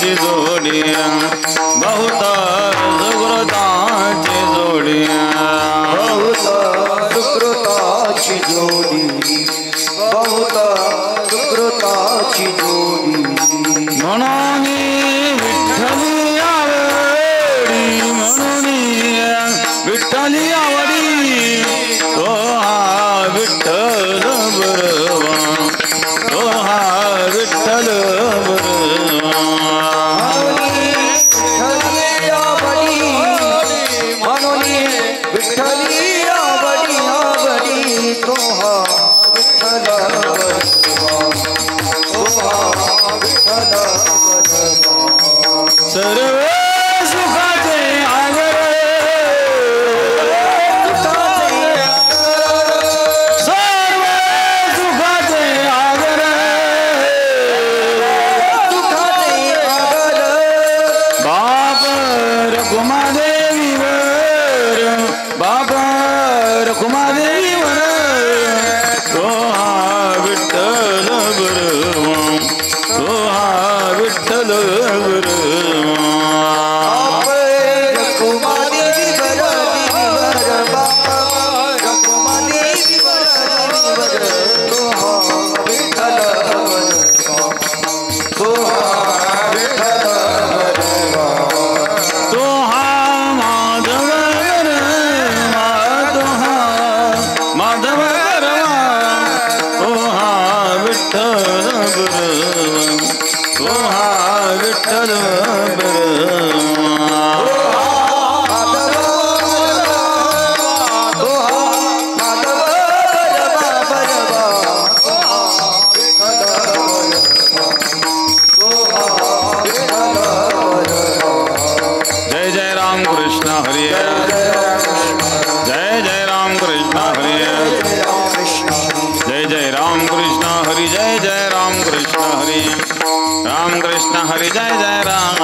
सुकृताची जोडी बहुत सुकृताची जोडी बहुत सुकृताची जोडी बहुत सुकृताची जोडी म्हणून विठ्ठली आवडी म्हणून विठ्ठली आवडी तो हा विठ्ठल बरवा तो हा विठ्ठल बरवा म्हणून विठ्ठली आवडी आवडी तो हा विठ्ठल सर्व सुखाचे आगर सर्व सुखाचे आगर बाप रखुमादेवीवर बाप रखुमादेवीवर तो हा विठ्ठल बरवा तो हा विठ्ठल हरि जय जय राम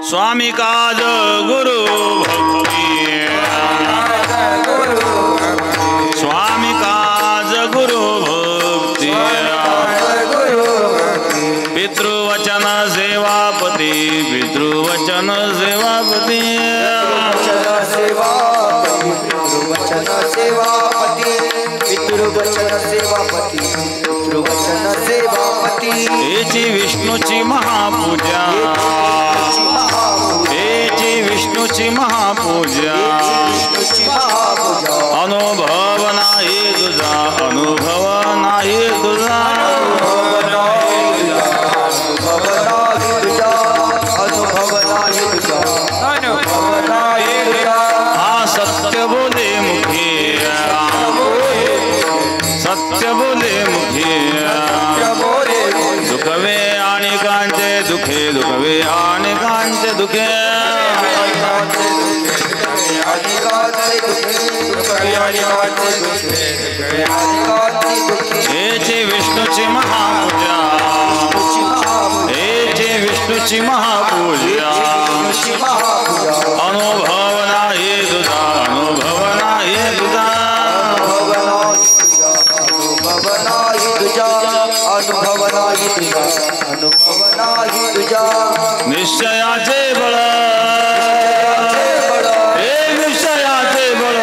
स्वामी काज गुरु भक्ति स्वामी काज गुरु भक्ति पितृवचन सेवापति पितृवचन सेवापति पितृवचन सेवापति पितृवचन सेवापति पितृवचन सेवापति हेची विष्णूची महापूजा हेची विष्णूची महापूजा अनुभव नाही तुझा अनुभव नाही तुझा सत्य बोले मुखी सत्य बोले मुखी दुखवे आणि कांचे दुखे दुखवे आणि कांचे दुखे हेची विष्णूची महापूजा हेची विष्णूची महापूजा अनुभव नाही तुझा अनुभव नाही तुझा निश्चयाचे बळ हे निश्चयाचे बळ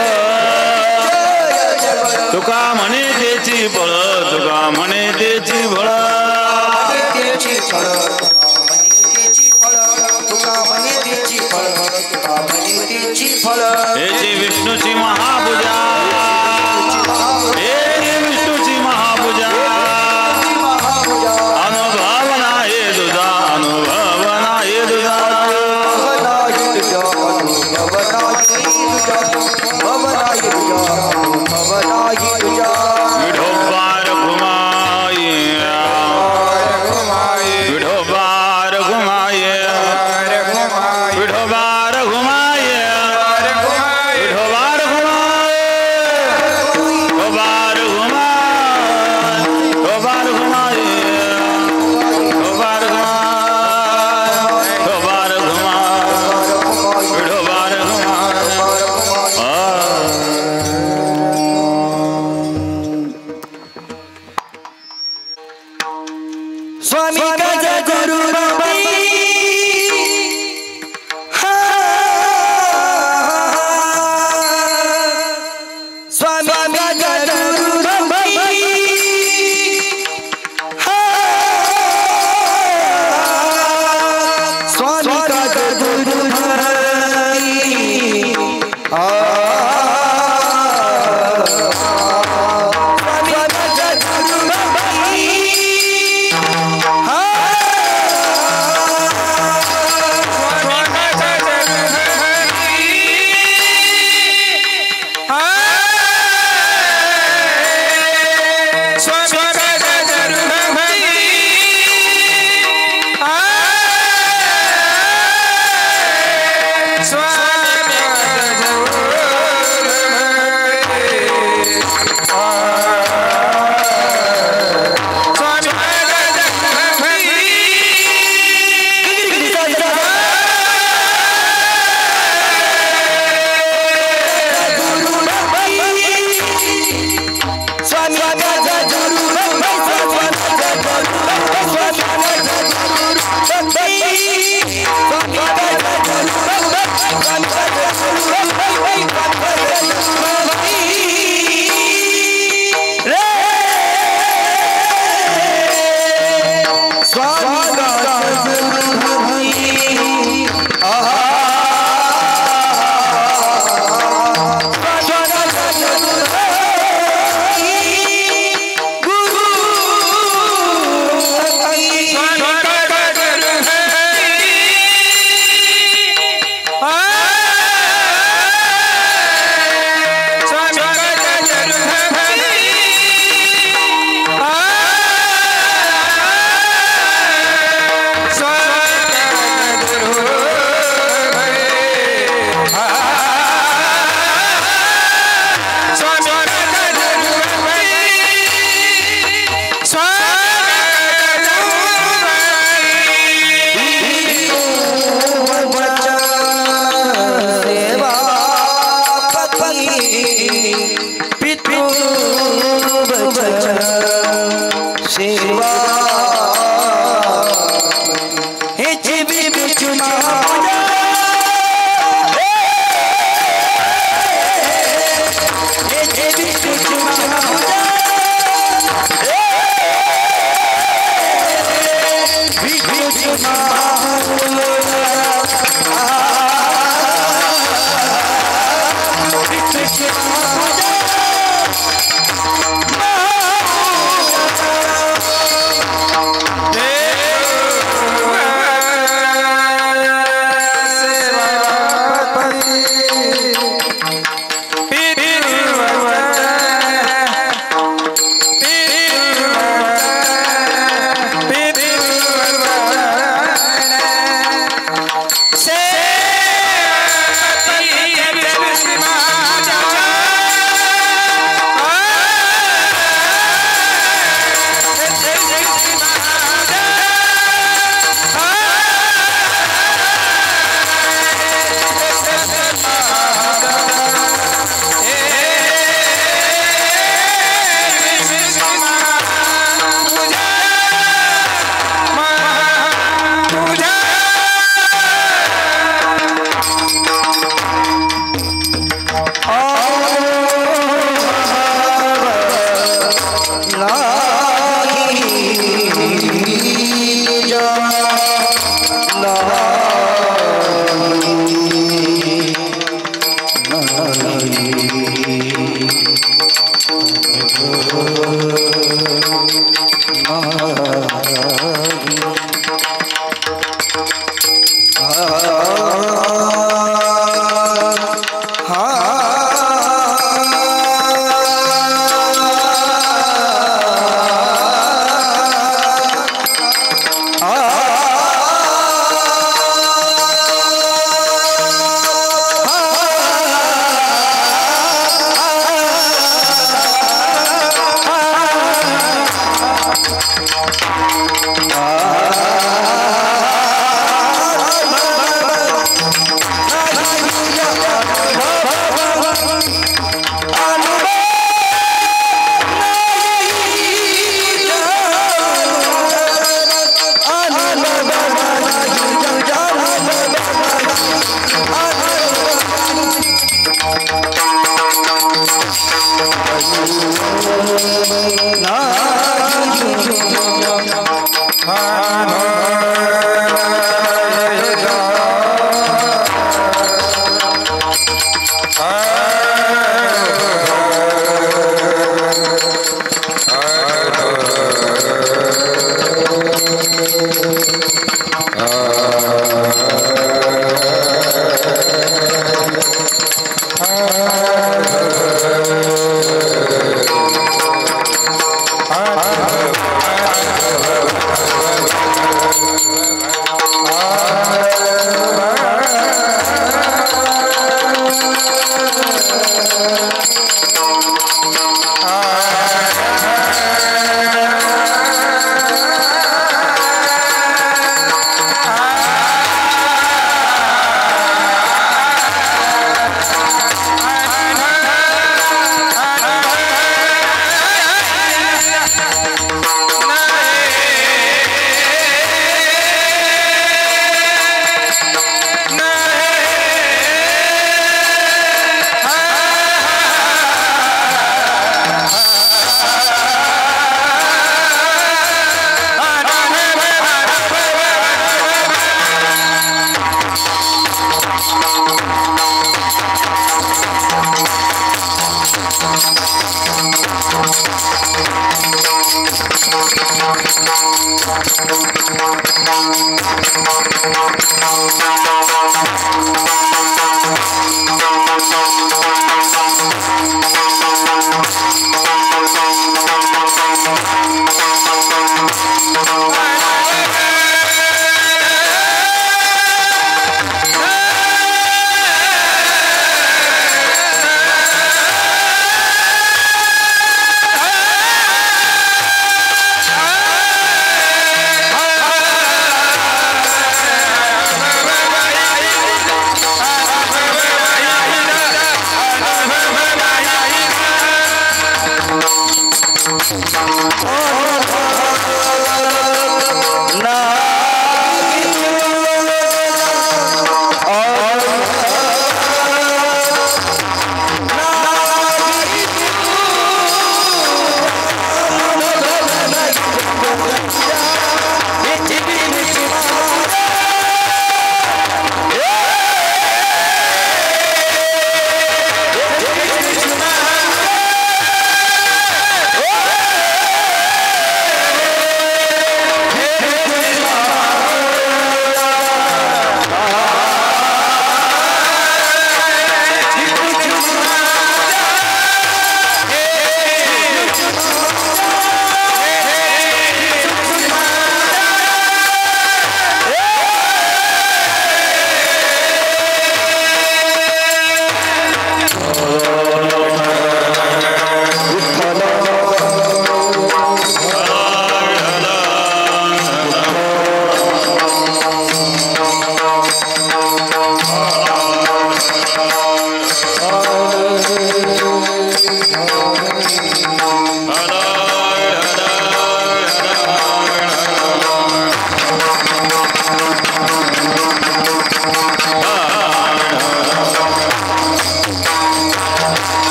तुका म्हणे त्याची बळ तुका म्हणे त्याची बळ हेची विष्णूची महापूजा हेची विष्णूची महापूजा अनुभव नाही तुझा अनुभव नाही तुझा विठोबार घुमाई विठोबार घुमाई विठोबार घुमाई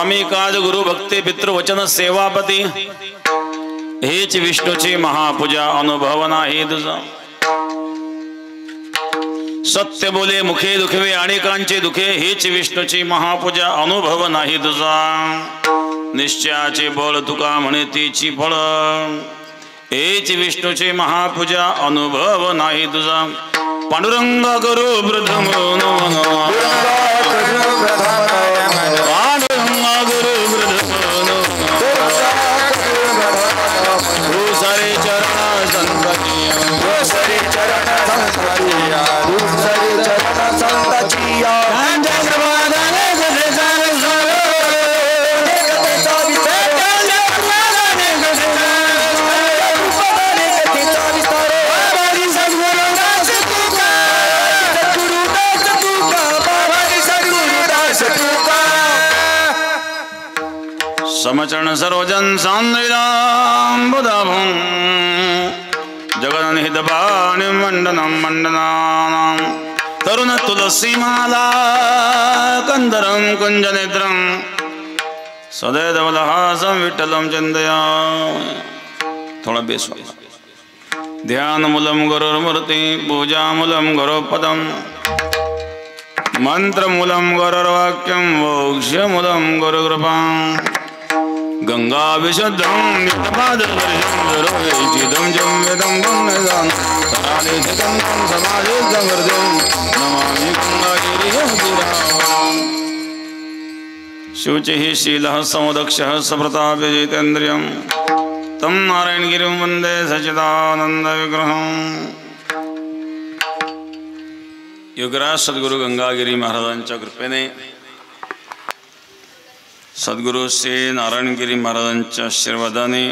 स्वामी काज गुरु भक्ती पितृवचन सेवापती हेच विष्णूची महापूजा अनुभव नाही तुझा सत्य बोले मुखे दुखवे अनेकांचे दुखे हेच विष्णूची महापूजा अनुभव नाही तुझा निश्चयाचे बळ तुका म्हणे तीची फळ हेच विष्णूची महापूजा अनुभव नाही तुझा पांडुरंग गुरु प्रथम समचरण सर्वजन सांद्रिदां बुधाभं जगन्निहितपाणि मंडनं मंडनानां तरुण तुलसी माला कंदरं कुंजनेत्रं सदैवलहासं विठ्ठलं चिन्तयामि थोड़ा बेस ध्यानमूलं गुरुर्मूर्ति पूजामूलं गुरुपदं मंत्रमूलं गुरुर्वाक्यं मोक्षमूलं गुरुकृपां गंगा विशुद्धं नित्यपादवर्जितं जं वेदं गंगादान तरालेतं समाजेतं वर्धं नमामि गंगागिरिं शुचिः शीलः समदक्षः सप्रतापे जितेन्द्रियं तं नारायणगिरिं वन्दे सच्चिदानन्दविग्रहम् योगराज सद्गुरु गंगागिरी महाराजांच्या कृपेने सद्गुरु श्री नारायणगिरी महाराजांच्या आशीर्वादाने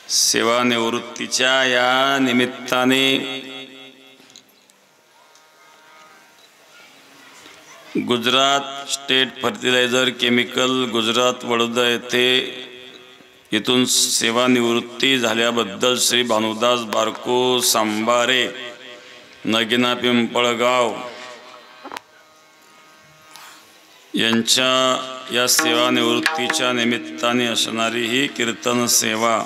सेवानिवृत्तीच्या या निमित्ताने Gujarat state fertiliser chemical Gujarat Vadodara येथे इथून सेवानिवृत्ती झाल्याबद्दल श्री भानुदास बारको सांबारे नगिना पिंपळगाव यांच्या या सेवानिवृत्तीच्या निमित्ताने असणारी ही कीर्तन सेवा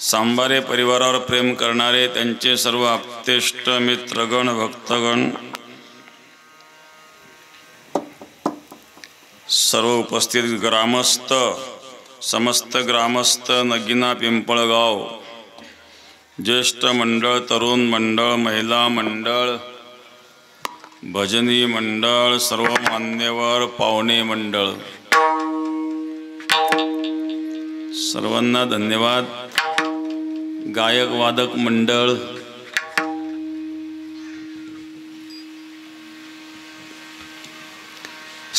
सांबारे परिवारावर प्रेम करणारे त्यांचे सर्व आप्तेष्ट मित्रगण भक्तगण सर्व उपस्थित ग्रामस्थ समस्त ग्रामस्थ नगिना पिंपळगाव ज्येष्ठ मंडळ तरुण मंडळ महिला मंडळ भजनी मंडळ सर्व मान्यवर पाहुणे मंडळ सर्वांना धन्यवाद गायक वादक मंडळ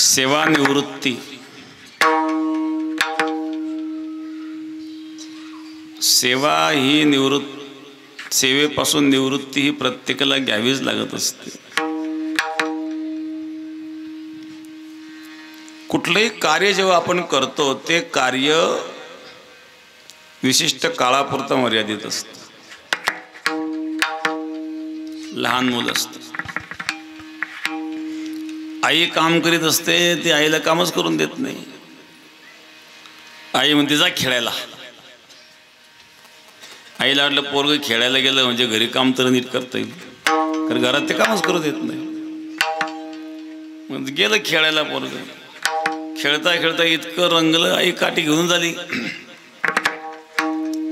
सेवानिवृत्ती सेवा ही सेवेपासून निवृत्ती ही प्रत्येकाला घ्यावीच लागत असते कुठलेही कार्य जेव्हा आपण करतो ते कार्य विशिष्ट काळापुरतं मर्यादित असतं लहान मुलं असतं आई काम करीत असते ती आईला कामच करून देत नाही आई म्हणते जा खेळायला आईला वाटलं पोरग खेळायला गेलं म्हणजे घरी काम तर नीट करता येईल कारण घरात ते कामच करू देत नाही म्हणजे गेलं खेळायला पोरग खेळता खेळता इतकं रंगलं आई काठी घेऊन झाली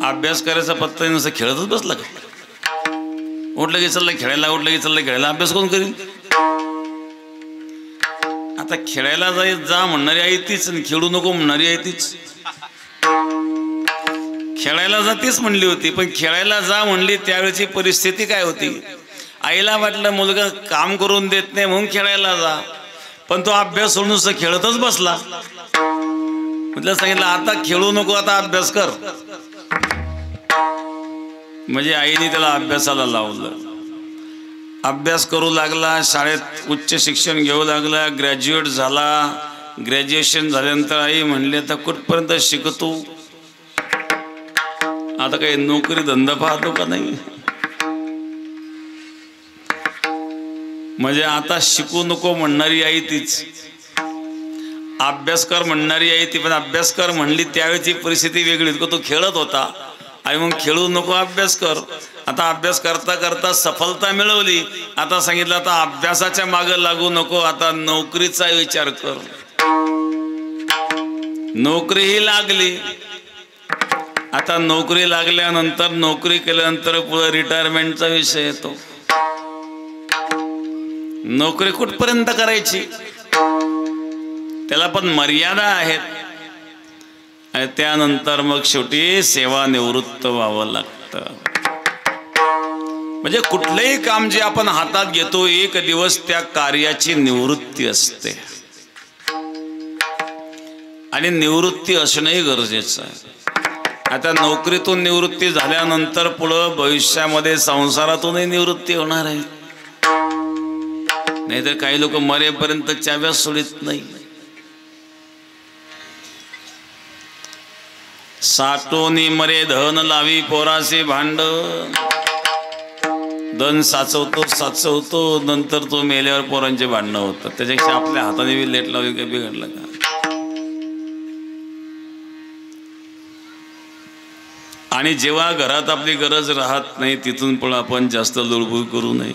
अभ्यास करायचा पत्ता नसं खेळतच बसला का उठलं की चाललं खेळायला उठलं की चाललं खेळायला अभ्यास कोण करीन आता खेळायला जा म्हणणारी आई तीच आणि खेळू नको म्हणणारी आई तीच खेळायला जा तीच म्हणली होती पण खेळायला जा म्हणली त्यावेळेची परिस्थिती काय होती आईला वाटलं मुलगा काम करून देत नाही म्हणून खेळायला जा पण तो अभ्यास सोडून नुसतं खेळतच बसला म्हटलं सांगितलं आता खेळू नको आता अभ्यास कर म्हणजे आईने त्याला अभ्यासाला लावलं अभ्यास करू लागला शाळेत उच्च शिक्षण घेऊ लागला ग्रॅज्युएट झाला ग्रॅज्युएशन झाल्यानंतर आई म्हणली आता कुठपर्यंत शिकतो आता काही नोकरी धंदा पाहतो का नाही म्हणजे आता शिकू नको म्हणणारी आई तीच, अभ्यास कर म्हणणारी आई ती, पण अभ्यास कर म्हणली त्यावेळेची परिस्थिती वेगळी होती. तो खेळत होता आणि मग खेळू नको अभ्यास कर. आता अभ्यास करता करता सफलता मिळवली, आता सांगितलं आता अभ्यासाच्या मागे लागू नको, आता नोकरीचा विचार कर. नोकरीही लागली. आता नोकरी लागल्यानंतर नोकरी केल्यानंतर पुढे रिटायरमेंटचा विषय येतो. नोकरी कुठपर्यंत करायची त्याला पण मर्यादा आहेत. आणि त्यानंतर मग शेवटी सेवानिवृत्त व्हावं लागतं. म्हणजे कुठलंही काम जे आपण हातात घेतो एक दिवस त्या कार्याची निवृत्ती असते आणि निवृत्ती असणंही गरजेचं आहे. आता नोकरीतून निवृत्ती झाल्यानंतर पुढं भविष्यामध्ये संसारातूनही निवृत्ती होणार आहे. नाहीतर काही लोक मरेपर्यंत चाव्या सोडित नाही. साठोनी मरे धन लावी पोरासे भांड. धन साचवतो नंतर तो मेल्यावर पोरांचे भांडणं होतात. त्याच्यापेक्षा आपल्या हाताने बी लेट लावली काही बिघडलं का. आणि जेव्हा घरात आपली गरज राहत नाही तिथून पण आपण जास्त लुडबुड करू नये,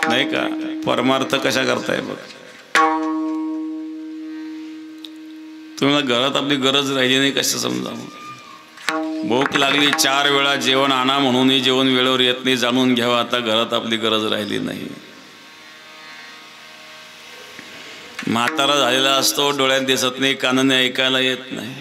नाही का. परमार्थ कशा करताय बघ. तुम्हाला घरात आपली गरज राहिली नाही कसं समजावं. भूक लागली 4 वेळा जेवण आणा म्हणूनही जेवण वेळेवर येत नाही, जाणून घ्यावं आता घरात आपली गरज राहिली नाही. म्हातारा झालेला असतो, डोळ्यात दिसत नाही, कानाने ऐकायला येत नाही.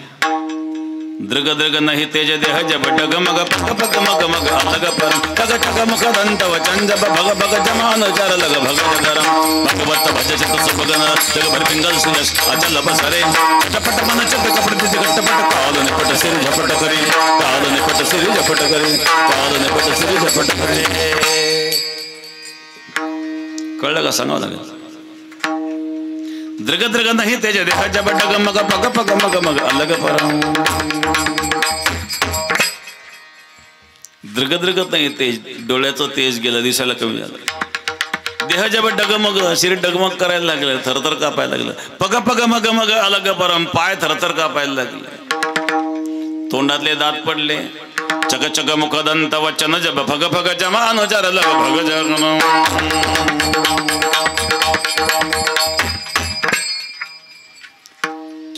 दृग दृग नाही तेज देह जब डग मग पग पग मग मग अलग पर टग टग मुख दंत वचन जब भग भग जमान चर लग भग जगरम भगवत भज चत सुभगन जग भर पिंगल सुयश अचल बसरे चटपट मन चट कपट तिज कटपट काल ने पट सिर झपट करे काल ने पट सिर झपट करे काल ने पट सिर झपट करे. कळलं का सांगावं लागेल. दृग दृग नाही तेज देह जब डग मग पग पग मग मग अलग परम. दृगदृगत नाही तेज, डोळ्याचं तेज गेलं, दिसायला कमी झालं. देह जब डगमग, शरीर डगमग करायला लागलं, थरथर कापायला लागलं. पग पग मग मग अलग परम, पाय थरथर कापायला लागले. तोंडातले दात पडले. चक चक मुख दंत वचन जब फग फग जमान चर लग भग जगन.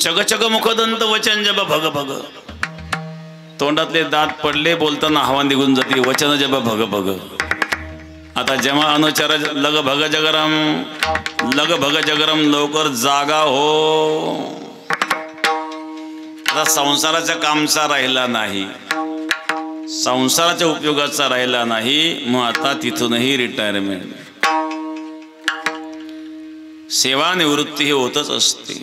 चग चग मुख दंत वचन जब भग भग. तोंडातले दात पडले, बोलताना हवा निघून जाते. वचन जब भग भग. आता जेव्हा अनुचार लग भग जगरम, लग भग जगरम, लवकर जागा हो. आता संसाराच्या कामचा राहिला नाही, संसाराच्या उपयोगाचा राहिला नाही, मग आता तिथूनही रिटायरमेंट. सेवानिवृत्ती ही होतच असते.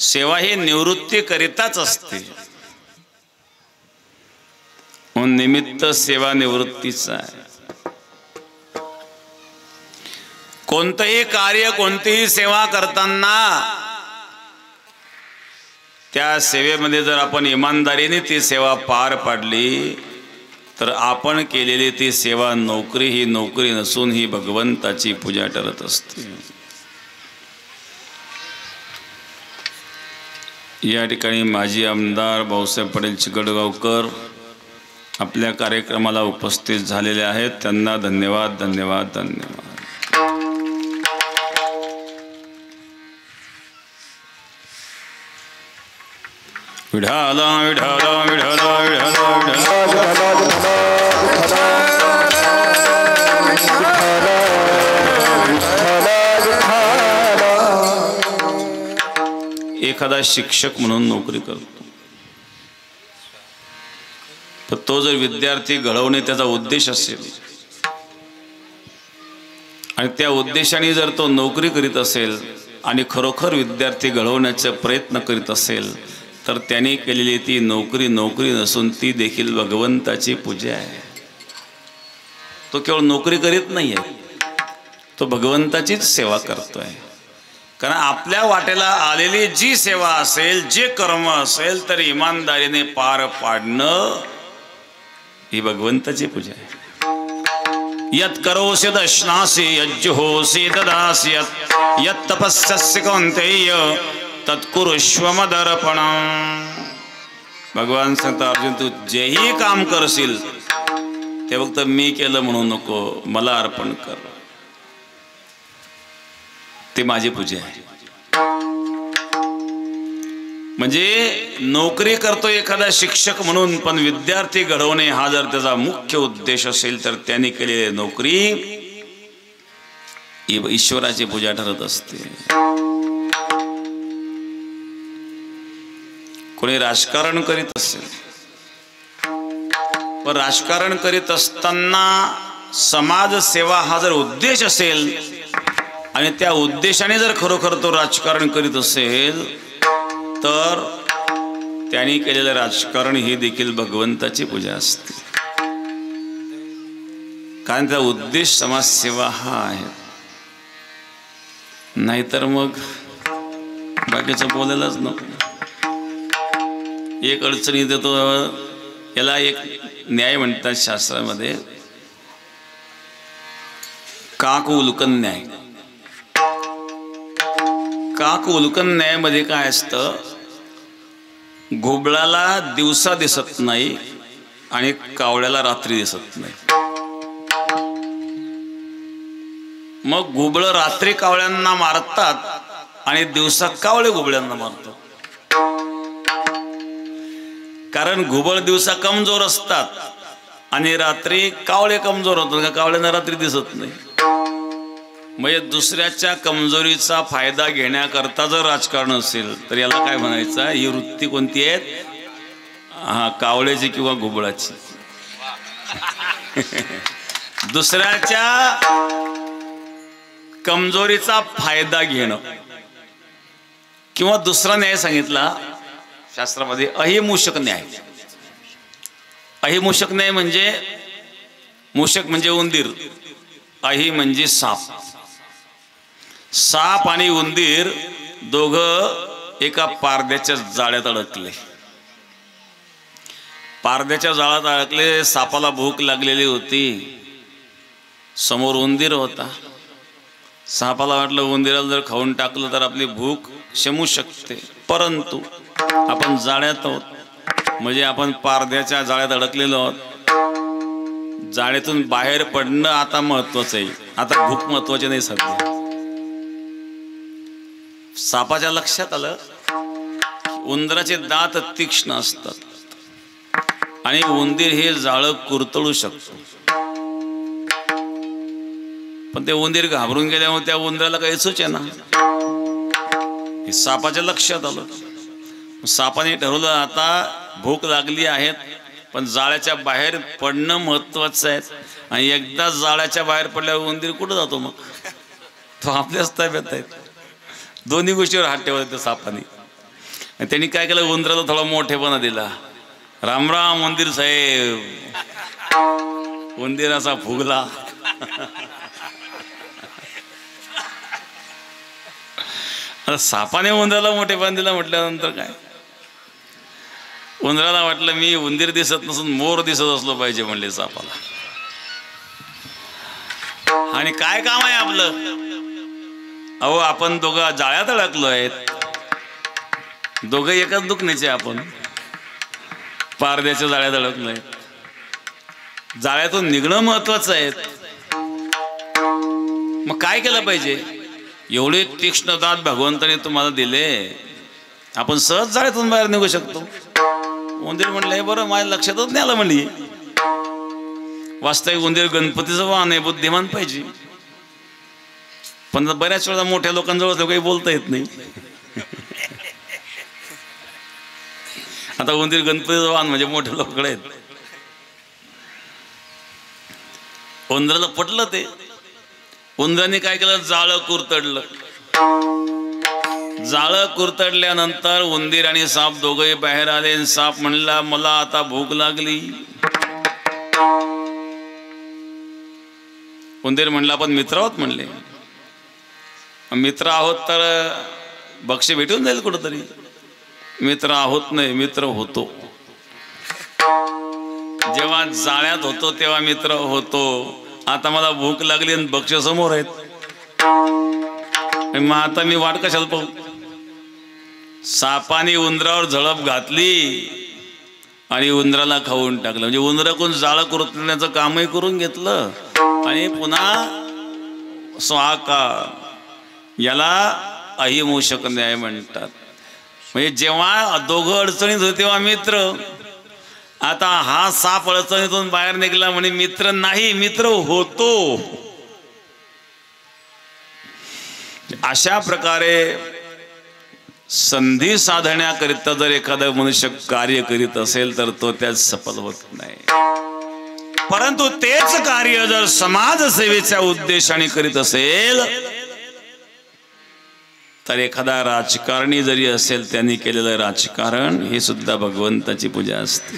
सेवा ही निवृत्ती करिताच असते. निमित्त सेवा निवृत्तीचा आहे. कोणतंही कार्य, कोणतीही सेवा करताना त्या सेवेमध्ये जर आपण इमानदारीने ती सेवा पार पाडली तर आपण केलेली ती सेवा नोकरी ही नोकरी नसून ही भगवंताची पूजा ठरत असते. या ठिकाणी माजी आमदार भाऊसाहेब पाटील चिकडगावकर आपल्या कार्यक्रमाला उपस्थित झालेले आहेत. त्यांना धन्यवाद धन्यवाद धन्यवाद. विठाला विठाला विठाला विठाला एखादा शिक्षक म्हणून नोकरी करतो, तर तो जर विद्यार्थी घडवणे त्याचा उद्देश असेल आणि त्या उद्देशाने जर तो नोकरी करीत असेल आणि खरोखर विद्यार्थी घडवण्याचा प्रयत्न करीत असेल तर त्याने केलेली ती नोकरी नोकरी नसून ती देखील भगवंताची पूजा आहे. तो केवळ नोकरी करीत नाही आहे, तो भगवंताचीच सेवा करतोय. कारण आपल्या वाटेला आलेली जी सेवा असेल, जे कर्म असेल तर इमानदारीने पार पाडणं ही भगवंताची पूजा आहे. यत् करोसि दश्नासि यज्जुहोसि ददासि यत् तपस्यसि कौन्तेय तत्कुरुष्व मदर्पणम्. भगवान सांगता अर्जुन तू जेही काम करशील ते फक्त मी केलं म्हणू नको, मला अर्पण कर. ते माझी पूजा आहे. म्हणजे नोकरी करतो एखादा शिक्षक म्हणून, पण विद्यार्थी घडवणे हा जर त्याचा मुख्य उद्देश असेल तर त्यांनी केलेली नोकरी ईश्वराची पूजा ठरत असते. कोणी राजकारण करीत असेल, पण राजकारण करीत असताना समाजसेवा हा जर उद्देश असेल आणि त्या उद्देशाने जर खरोखर तो राजकारण करीत असेल तर त्यांनी केलेलं राजकारण ही देखील भगवंताची पूजा असते. कारण त्या उद्देश समाजसेवा हा आहे. नाहीतर मग बाकीचं बोलायलाच नको. एक अडचणी देतो, याला एक न्याय म्हणतात शास्त्रामध्ये, काक उल्कन न्याय. काक उल्कन न्यायामध्ये काय असतं, घोबळाला दिवसा दिसत नाही आणि कावळ्याला रात्री दिसत नाही. मग घोबळ रात्री कावळ्यांना मारतात आणि दिवसा कावळे घोबळ्यांना मारतात. कारण घोबळ दिवसा कमजोर असतात आणि रात्री कावळे कमजोर होतात. कावळ्यांना रात्री दिसत नाही. म्हणजे दुसऱ्याच्या कमजोरीचा फायदा घेण्याकरता जर राजकारण असेल तर याला काय म्हणायचं, ही वृत्ती कोणती आहे, हा कावळ्याची किंवा घोबळाची. दुसऱ्याच्या कमजोरीचा फायदा घेणं. किंवा दुसरा न्याय सांगितला शास्त्रामध्ये, अहिमूषक न्याय. अहिमूषक न्याय म्हणजे, मूषक म्हणजे उंदीर, अहि म्हणजे साप. साप आणि उंदीर दोघं एका पारद्याच्या जाळ्यात अडकले. पारद्याच्या जाळ्यात अडकले. सापाला भूक लागलेली होती, समोर उंदीर होता. सापाला वाटलं उंदीराला जर खाऊन टाकलं तर आपली भूक शमू शकते, परंतु आपण जाळ्यात आहोत, म्हणजे आपण पारद्याच्या जाळ्यात अडकलेलो आहोत. जाळ्यातून बाहेर पडणं आता महत्वाचं आहे, आता भूक महत्वाची नाही सध्या. सापाच्या लक्षात आलं उंदराचे दात तीक्ष्ण असतात आणि उंदीर हे जाळं कुरतळू शकतो. पण ते उंदीर घाबरून गेल्यामुळे त्या उंदराला काही सुचेना. हे सापाच्या लक्षात आलं. सापाने ठरवलं आता भूक लागली आहे, पण जाळ्याच्या बाहेर पडणं महत्वाचं आहे. आणि एकदा जाळ्याच्या बाहेर पडल्यावर उंदीर कुठं जातो, मग तो आपल्याच ताब्यात आहे. दोन्ही गोष्टीवर हात ठेवला त्या सापाने. आणि त्यांनी काय केलं, उंदराला थोडा मोठेपणा दिला. राम राम उंदीर साहेब. उंदीर असा फुगला. सापाने उंदराला मोठेपणा दिला म्हटल्यानंतर काय, उंदराला वाटलं मी उंदीर दिसत नसून मोर दिसत असलो पाहिजे म्हणले सापाला. आणि काय काम आहे आपलं, अहो आपण दोघं जाळ्यात अडकलो आहेत, दोघं एकाच दुखण्याचे. आपण पारद्याच्या जाळ्यात अडकलोय. जाळ्यातून निघणं महत्वाचं आहे. मग काय केलं पाहिजे, एवढे तीक्ष्ण दात भगवंताने तुम्हाला दिले, आपण सहज जाळ्यातून बाहेर निघू शकतो. उंदीर म्हणलं हे बरं, माझ्या लक्षातच नाही आलं म्हणली. वास्तविक उंदीर गणपतीचं वाहन आहे, बुद्धिमान पाहिजे. पण बऱ्याच वेळा मोठ्या लोकांजवळ काही बोलता येत नाही. आता उंदीर गणपतीचं वाहन म्हणजे मोठे लोक आहेत. उंदराला पटलं ते. उंदराने काय केलं, जाळं कुरतडलं. जाळं कुरतडल्यानंतर उंदीर आणि साप दोघे बाहेर आले. साप म्हणला मला आता भूक लागली. उंदीर म्हणला आपण मित्र आहोत म्हणले. मित्र आहोत तर बक्षी भेटून जाईल कुठंतरी. मित्र आहोत नाही, मित्र होतो. जेव्हा जाळ्यात होतो तेव्हा मित्र होतो, आता मला भूक लागली आणि भक्ष समोर आहेत, मग आता मी वाट कशाला पाहू? सापाने उंदरावर झळप घातली आणि उंदराला खाऊन टाकलं. म्हणजे उंदराकडून जाळं कुरतण्याचं कामही करून घेतलं आणि पुन्हा स्वाहाकार. याला अहिमूषक न्याय म्हणतात. म्हणजे जेव्हा दोघं अडचणीत होते तेव्हा मित्र, आता हा साप अडचणीतून बाहेर निघाला म्हणे मित्र नाही, मित्र होतो. अशा प्रकारे संधी साधण्याकरिता जर एखादा मनुष्य कार्य करीत असेल तर तो त्यात सफल होत नाही. परंतु तेच कार्य जर समाजसेवेच्या उद्देशाने करीत असेल तर एखादा राजकारणी जरी असेल त्यांनी केलेलं राजकारण हे सुद्धा भगवंताची पूजा असते.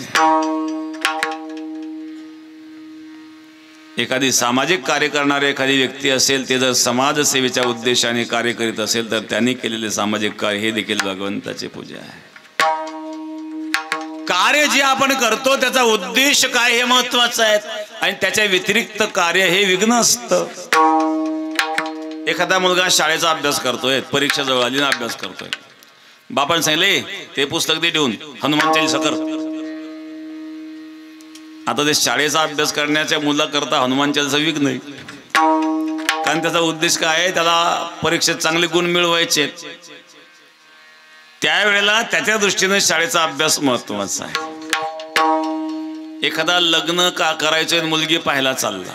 एखादी सामाजिक कार्य करणारी एखादी व्यक्ती असेल ते जर समाजसेवेच्या उद्देशाने कार्य करीत असेल तर त्यांनी केलेले सामाजिक कार्य हे देखील भगवंताची पूजा आहे. कार्य जे आपण करतो त्याचा उद्देश काय हे महत्वाचं आहे आणि त्याच्या व्यतिरिक्त कार्य हे विघ्न असतं. एखादा मुलगा शाळेचा अभ्यास करतोय, परीक्षा जवळ आली ना अभ्यास करतोय, बापाने सांगितले ते पुस्तक दे ठेवून हनुमान चालीसा कर. आता ते शाळेचा अभ्यास करण्याच्या मुलाकरता हनुमान चालीसा विघ्न आहे, कारण त्याचा उद्देश काय आहे, त्याला परीक्षेत चांगले गुण मिळवायचे. त्यावेळेला त्याच्या दृष्टीने शाळेचा अभ्यास महत्वाचा आहे. एखादा लग्न का करायचं मुलगी पाहायला चालला,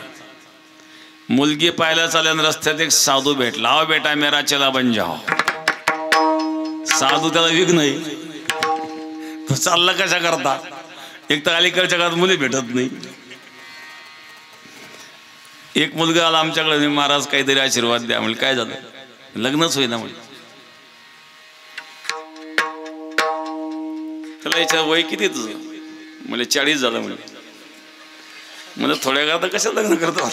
मुलगी पाहायला चालल्यानं रस्त्यात एक साधू भेटला. आओ बेटा मेरा चला बन जाओ. साधू त्याला विघ्न आहे, तो चालला कशा करता? एक तर अलीकडच्या काळात मुली भेटत नाही. एक मुलगा आला आमच्याकडे, महाराज काहीतरी आशीर्वाद द्या. म्हणजे काय झालं? लग्नच होईना. म्हणजे त्याला याच्या वय किती तुझं? म्हणजे 40 झालं. म्हणजे थोड्या काळात कशा लग्न करतो?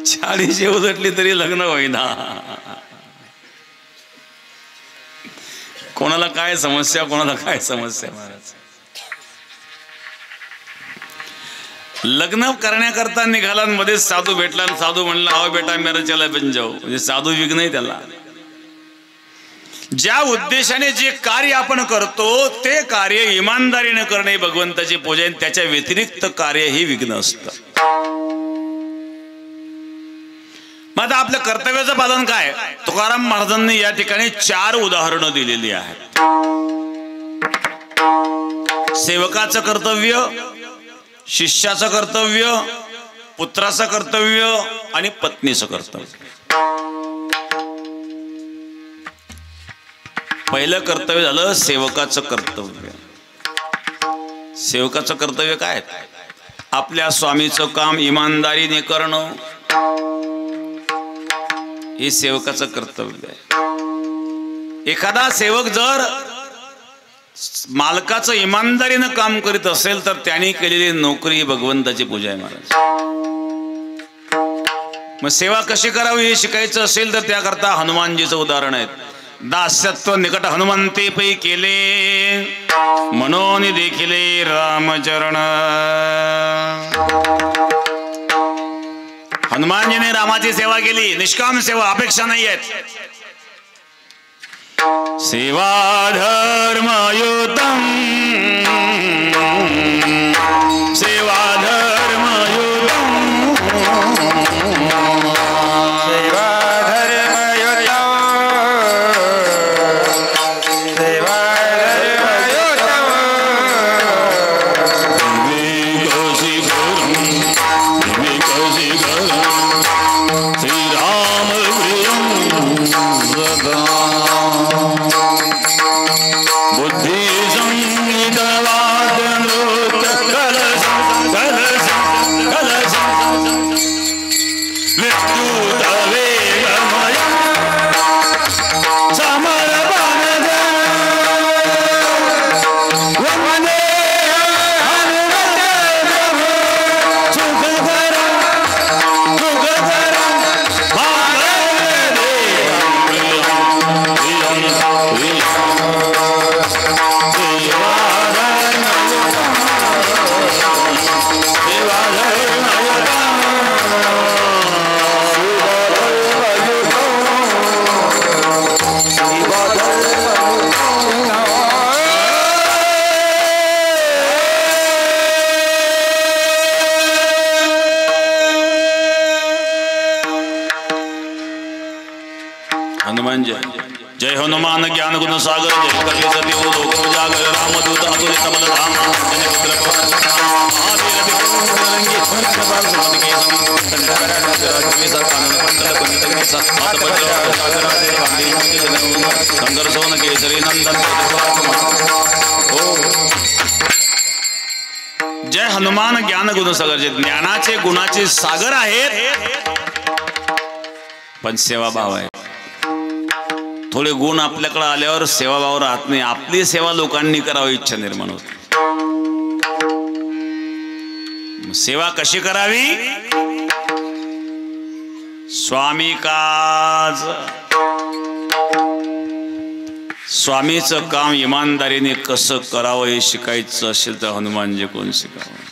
40 उलटली तरी लग्न होईना. कोणाला काय समस्या, कोणाला काय समस्या. महाराज लग्न करण्याकरता निघाला, मध्ये साधू भेटला आणि साधू म्हणला आओ बेटा मेरा चला बन जाओ. म्हणजे साधू विघ्न आहे त्याला. ज्या उद्देशाने जे कार्य आपण करतो ते कार्य इमानदारीने करणे भगवंताची पूजा आहे. त्याच्या व्यतिरिक्त कार्य हे विघ्न असतं. मग आता आपल्या कर्तव्याचं पालन काय? तुकाराम महाराजांनी या ठिकाणी 4 उदाहरणं दिलेली आहेत. सेवकाचं कर्तव्य, शिष्याचं कर्तव्य, पुत्राचं कर्तव्य आणि पत्नीचं कर्तव्य. पहिलं कर्तव्य झालं सेवकाचं कर्तव्य. सेवकाचं कर्तव्य काय? आपल्या स्वामीचं काम इमानदारीने करणं हे सेवकाचं कर्तव्य आहे. एखादा सेवक जर मालकाचं इमानदारीनं काम करीत असेल तर त्याने केलेली नोकरी भगवंताची पूजा आहे. महाराज मग सेवा कशी करावी हे शिकायचं असेल तर त्याकरता हनुमानजीचं उदाहरण आहे. दास्यत्व निकट हनुमंते पै केले म्हणून देखिले रामचरण. हनुमानजीने रामाची सेवा केली, निष्काम सेवा, अपेक्षा नाही आहेत. सेवा धर्मयुतम, सेवा धर्मयुतम, सेवा धर्मयुतम, सेवा धर्मयुतम. श्रीराम बुद्धि संगीतवाद नृत्य कलश कलश कलश विद्युत वेगमय समर्पण वंदे हनुमते सुखकरं सुखकरं भागवते जय हनुमान ज्ञान गुण सागर जय कपी सदेव लोक उजागर रामदूत अतुलित बल धाम जन पुत्र महावीर विक्रम रंगी प्रभाव सुमति के संग संघर्षोन केसरी नंदन जय हनुमान ज्ञान गुण सागर जे ज्ञानाचे गुणाचे सागर आहेत पण सेवा भाव आहे थोडे गुण आपल्याकडे आल्यावर सेवाभाव राहत नाही आपली सेवा लोकांनी करावी इच्छा निर्माण होते सेवा कशी करावी स्वामी काज स्वामीचं काम इमानदारीने कसं करावं हे शिकायचं असेल तर हनुमानजी कोण शिकावं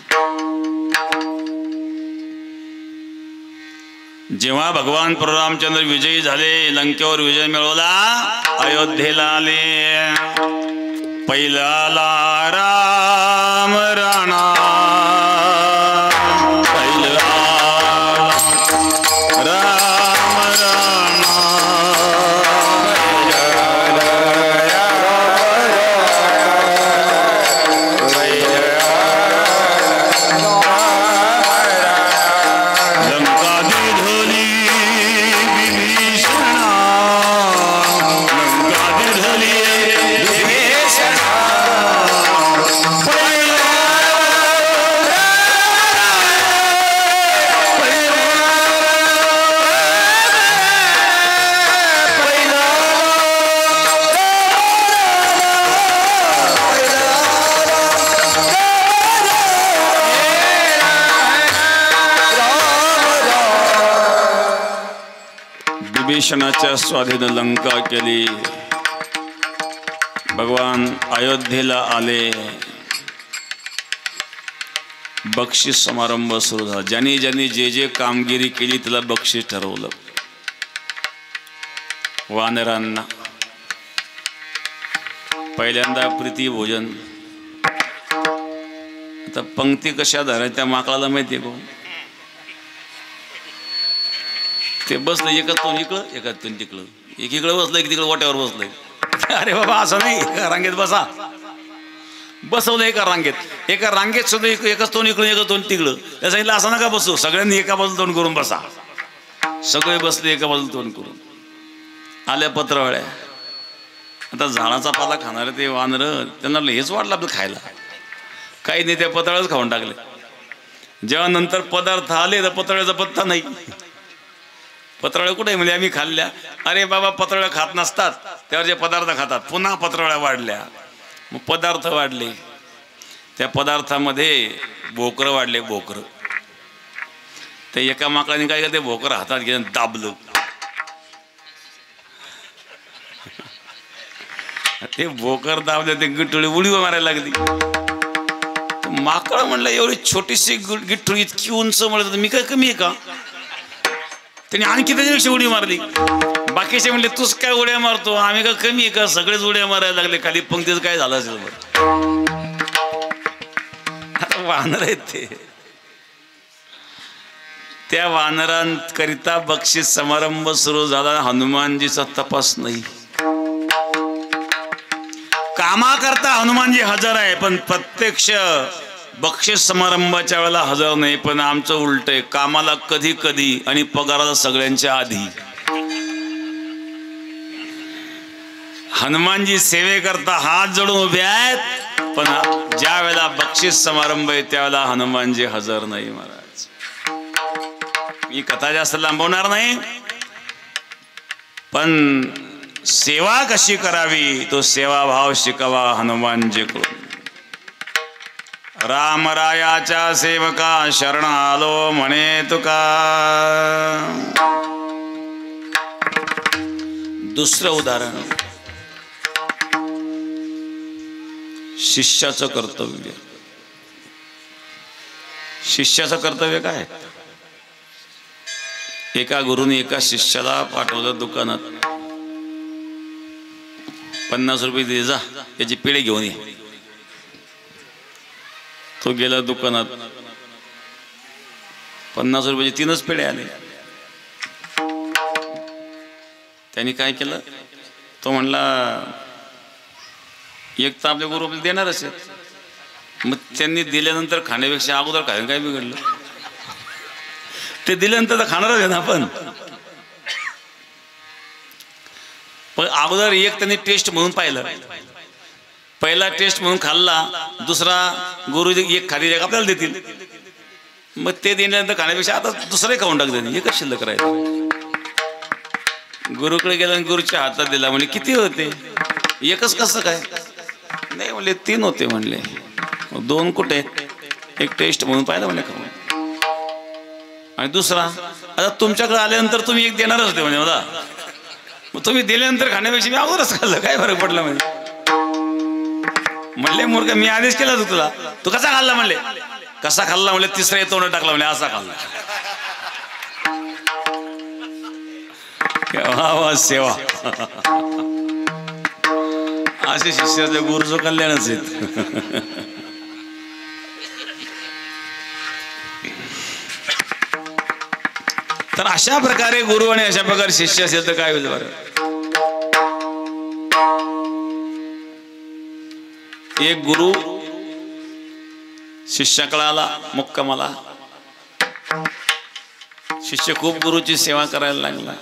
जेव्हा भगवान परशुरामचंद्र विजयी झाले लंकेवर विजय मिळवला अयोध्येला आले पहिला राम राणा पहिला राम राणा विभीषणाच्या स्वाधीन लंका केली भगवान अयोध्येला आले बक्षीस समारंभ सुरू झाला ज्यांनी ज्यांनी जे जे कामगिरी केली त्याला बक्षीस ठरवलं वानरांना पहिल्यांदा प्रीती भोजन आता पंक्ती कशा धरायच्या माकडाला माहितीये कोण ते बसलं एकातून इकडं एकातून तिकडं एकीकडे बसलं एक तिकडं वाट्यावर बसलंय अरे बाबा असं नाही एका रांगेत बसा बसवलं एका रांगेत सुद्धा एकाच तोंड इकडून एका तोंड तिकडं त्या सांगितलं असं नका बसू सगळ्यांनी एका बाजूला तोंड करून बसा सगळे बसले एका बाजूला तोंड करून आल्या पत्रावळ्या आता झाडाचा पाला खाणारे ते वानर त्यांना हेच वाटलं आपलं खायला काही नाही त्या पत्रावळ्याच खाऊन टाकले जेव्हा नंतर पदार्थ आले तर पत्रावळ्याचा पत्ता नाही पत्रावळ्या कुठे म्हणजे आम्ही खाल्ल्या अरे बाबा पत्रावळ्या खात नसतात त्यावर जे पदार्थ खातात पुन्हा पत्रावळ्या वाढल्या मग पदार्थ वाढले त्या पदार्थामध्ये भोकरं वाढले भोकरं ते एका माकडाने काय करते भोकरं हातात घेऊन दाबलं ते भोकर दाबले ते गिठोळी उडी मारायला लागली माकड म्हणलं एवढी छोटीशी गिठोळी इतकी उंच म्हणत मी काय कमी आहे का त्यांनी आणखी त्याच्यापेक्षा उडी मारली बाकीचे म्हणले तूच काय उड्या मारतो आम्ही का कमी आहे का सगळेच उड्या मारायला लागले खाली पंक्तीच काय झालं असेल वानर आहेत ते त्या वानरांकरिता बक्षीस समारंभ सुरू झाला हनुमानजीचा तपास नाही कामाकरता हनुमानजी हजर आहे पण प्रत्यक्ष बक्षीस समारंभाच्या वेळेला हजर नाही पण आमचं उलट आहे कामाला कधी कधी आणि पगाराला सगळ्यांच्या आधी हनुमानजी सेवेकरता हात जोडून उभे आहेत पण ज्या वेळेला बक्षीस समारंभ आहे त्यावेळेला हनुमानजी हजर नाही महाराज मी कथा जास्त लांबवणार नाही पण सेवा कशी करावी तो सेवाभाव शिकावा हनुमानजी कडून रामरायाच्या सेवका शरण आलो म्हणे तुका दुसरं उदाहरण शिष्याचं कर्तव्य शिष्याचं कर्तव्य काय एका गुरुने एका शिष्याला पाठवलं दुकानात 50 रुपये दे जा त्याची पेढे घेऊन ये तो गेला दुकानात 50 रुपयाचे 3च पेढे आले त्यांनी काय केलं तो म्हणला एक तर आपले गुरु आपल्याला देणारच आहेत, मग त्यांनी दिल्यानंतर खाण्यापेक्षा अगोदर खायला काय बिघडलं? ते दिल्यानंतर तर खाणारच आहे ना आपण. पण अगोदर एक त्यांनी टेस्ट म्हणून पाहिलं, पहिला टेस्ट म्हणून खाल्ला, दुसरा गुरु एक खाली एक आपल्याला देतील, मग ते दिल्यानंतर खाण्यापेक्षा आता दुसरे खाऊन टाकते, एकच शिल्लक राहील. गुरुकडे गेला आणि गुरुच्या हातात दिला, म्हणजे किती होते? एकच कसं काय? नाही म्हणले 3 होते म्हणले. 2 कुठे? एक टेस्ट म्हणून पाहिलं म्हणले खाऊन, आणि दुसरा आता तुमच्याकडे आल्यानंतर तुम्ही एक देणारच होते म्हणजे मला, मग तुम्ही दिल्यानंतर खाण्यापेक्षा मी अगोदरच खाल्लं, काय फरक पडला म्हणजे? म्हणले मूर्ख, मी आदेश केला होता तुला, तू कसा खाल्ला म्हणले? कसा खाल्ला म्हणले? तिसरा तोंड टाकला म्हणले, असा खाल्ला. सेवा असे शिष्यातले गुरुचं कल्याणच आहेत. तर अशा प्रकारे गुरु आणि अशा प्रकारे शिष्य असेल तर काय होईल बरं? एक गुरु शिष्याकडे आला मुक्कामाला, शिष्य खूप गुरुची सेवा करायला लागला,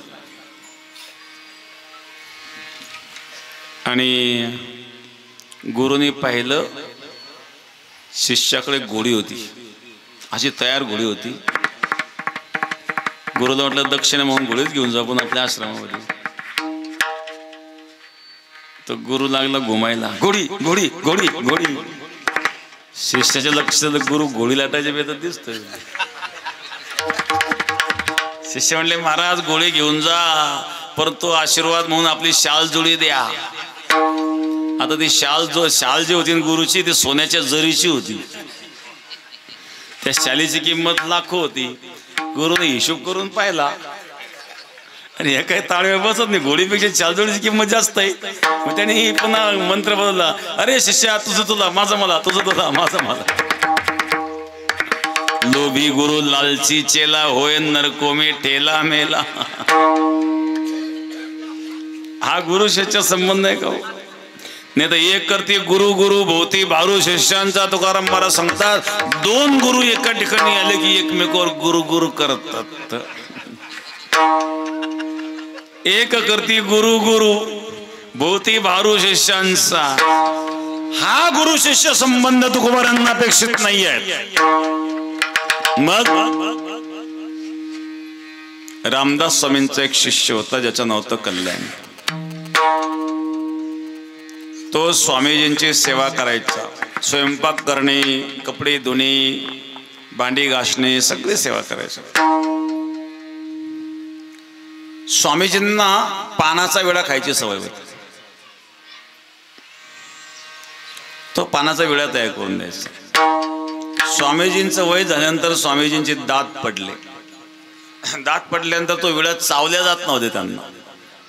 आणि गुरुनी पाहिलं शिष्याकडे घोडी होती, अशी तयार घोडी होती. गुरुला म्हटलं दक्षिणा म्हणून घोडीच घेऊन जाऊ आपण आपल्या आश्रमामध्ये. तर गुरु लागला घुमायला, घोडी घोडी घोडी घोडी. शिष्याच्या लक्ष गुरु घोडी लाटायच्या बेतात दिसतोय. शिष्य म्हणले महाराज घोडी घेऊन जा, परंतु आशीर्वाद म्हणून आपली शाल जुळी द्या. आता ती शाल जी होती गुरुची ती सोन्याच्या जरीची होती. त्या शालीची किंमत लाखो होती. गुरुने हिशोब करून पाहिला आणि हे काही ताळव्या बसत नाही, घोडीपेक्षा शालजोडीची किंमत जास्त आहे. मग त्याने पुन्हा मंत्र बदलला, अरे शिष्या तुझं तुला, माझं मला, तुझं तुला, माझं मला. लोभी गुरु लालची चेला, होय नरको में ठेला मेला. हा गुरु शिष्य संबंध आहे का? नाही तर एक करते गुरु गुरु भोवती भारू शिष्यांचा. तुकाराम महाराज सांगतात 2 गुरु एका ठिकाणी आले की एकमेकावर गुरु गुरु करतात. एक करती गुरु गुरु भोवती भारू शिष्यांचा. हा गुरु शिष्य संबंध तुकोबारांना अपेक्षित नाही आहे. मग रामदास स्वामींचा एक शिष्य होता ज्याचं नाव होतं कल्याण. तो स्वामीजींची सेवा करायचा, स्वयंपाक करणे, कपडे धुणे, भांडी घासणे, सगळी सेवा करायची. स्वामीजींना पानाचा विडा खायची सवय होती. तो पानाचा विडा तयार करून द्यायचा. स्वामीजींचं वय झाल्यानंतर स्वामीजींचे दात पडले. दात पडल्यानंतर तो विडा चावल्या जात नव्हते त्यांना.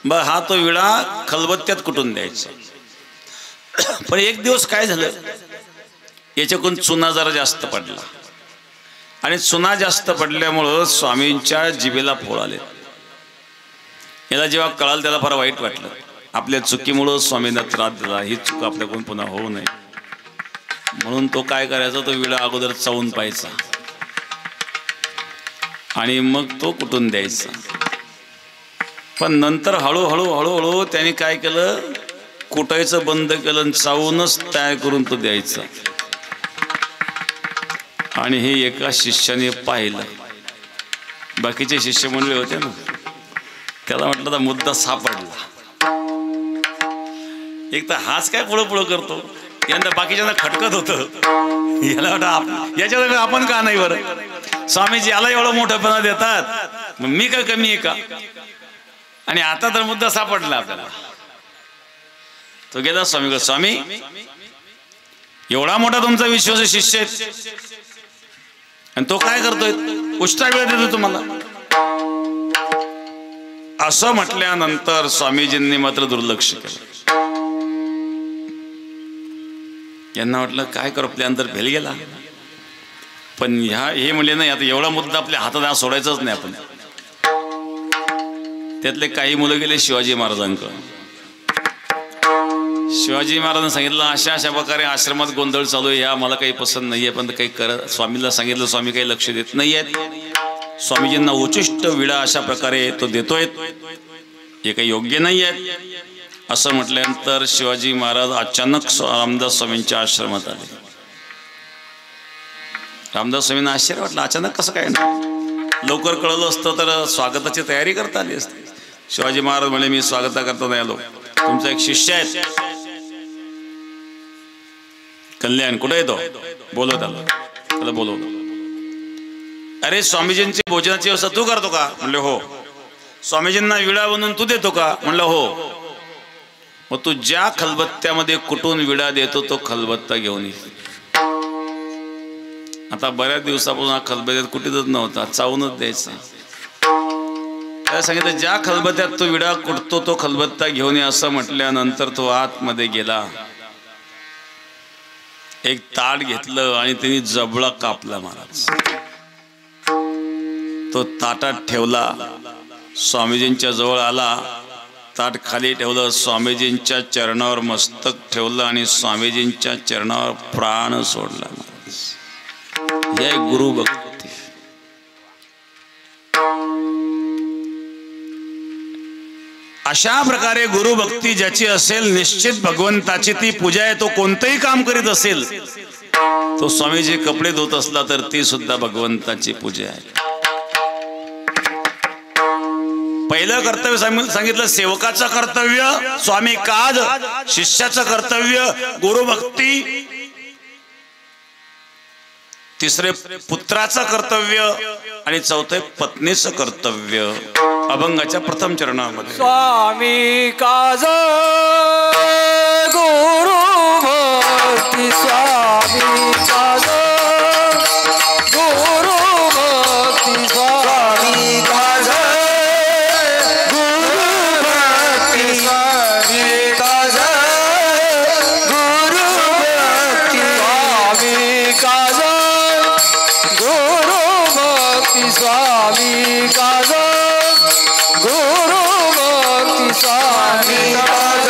मग हा तो विडा खलबत्त्यात कुटून द्यायचा. पण एक दिवस काय झालं, याच्याकडून चुना जरा जास्त पडला आणि चुना जास्त पडल्यामुळं स्वामींच्या जिभेला फोड आले. याला जेव्हा कळालं त्याला फार वाईट वाटलं. आपल्या चुकीमुळं स्वामींना त्रास दिला, ही चूक आपल्याकडून पुन्हा होऊ नये म्हणून तो काय करायचा, तो विडा अगोदर चावून पाहायचा आणि मग तो कुटून द्यायचा. पण नंतर हळूहळू हळूहळू त्याने काय केलं, कुटायचं बंद केलं, चावूनच तयार करून तो द्यायचा. आणि हे एका शिष्याने पाहिलं. बाकीचे शिष्य म्हणले होते ना, त्याला म्हटलं तर मुद्दा सापडला. एक तर हाच काय पुढं पुढं करतो, यंदा बाकीच्यांना खटकत होतं. याला वाटतं याच्यावर आपण का नाही बरं, स्वामीजी याला एवढं मोठंपणा देतात, मग मी काय कमी आहे का? आणि आता तर मुद्दा सापडला आपल्याला. तो गेला स्वामीकडे, स्वामी एवढा मोठा तुमचा विश्वास शिष्य आहे आणि तो काय करतोय, उष्टा वेळ देतो तुम्हाला. असं म्हटल्यानंतर स्वामीजींनी मात्र दुर्लक्ष केलं. यांना वाटलं काय करू, आपल्यानंतर भेल गेला. पण हे म्हणले नाही, आता एवढा मुद्दा आपल्या हातात सोडायचाच नाही आपण. त्यातले काही मुलं गेले शिवाजी महाराजांकडे. शिवाजी महाराजांनी सांगितलं अशा अशा प्रकारे आश्रमात गोंधळ चालू आहे, या मला काही पसंत नाहीये, पण काही करत स्वामीला सांगितलं, स्वामी काही लक्ष देत नाही आहेत. स्वामीजींना उचिष्ट विडा अशा प्रकारे तो देतोय, हे काही योग्य नाही आहे असं म्हटल्यानंतर शिवाजी महाराज अचानक रामदास स्वामींच्या आश्रमात आले. रामदास स्वामींना आश्चर्य वाटलं, अचानक कसं काय ना, लवकर कळलं असतं तर स्वागताची तयारी करता आली असते. शिवाजी महाराज म्हणे, मी स्वागता करता नाही आलो, तुमचा एक शिष्य आहे कल्याण, कुठे येतो, बोलव त्याला बोलवलं. अरे स्वामीजींची भोजनाची व्यवस्था तू करतो का? म्हणले हो. स्वामीजींना विडा बनवून तू देतो का? म्हणलं हो. मग तू ज्या खलबत्त्यामध्ये कुटून विडा देतो तो खलबत्ता घेऊन ये. आता बऱ्याच दिवसापासून हा खलबत्त्यात कुठेच नव्हता, चावूनच द्यायचा. त्याला सांगितलं ज्या खलबत्त्यात तो विडा कुटतो तो खलबत्ता घेऊन ये असं म्हटल्यानंतर तो आतमध्ये गेला, एक ताट घेतलं आणि त्यांनी जबडा कापला महाराज. तो ताटात ठेवला, स्वामीजींच्या जवळ आला, ताट खाली ठेवलं, स्वामीजींच्या चरणावर मस्तक ठेवलं आणि स्वामीजींच्या चरणावर प्राण सोडला. हे गुरु भक्ती. अशा प्रकारे गुरु भक्ती ज्याची असेल, निश्चित भगवंताची ती पूजा आहे. तो कोणतंही काम करीत असेल, तो स्वामीजी कपडे धुत असला तर ती सुद्धा भगवंताची पूजा आहे. पहिलं कर्तव्य सांगितलं सेवकाचं कर्तव्य, स्वामी काज, शिष्याचं कर्तव्य गुरुभक्ती, तिसरे पुत्राचं कर्तव्य आणि चौथे पत्नीचं कर्तव्य. अभंगाच्या प्रथम चरणामध्ये स्वामी काज गुरु भक्ती, स्वामी काज गुरु भक्ती, स्वामी काज गुरु भक्ती, स्वामी काज गुरु भक्ती, स्वामी काज गुरु भक्ती, स्वामी काज गुरु भक्ती, स्वामी काज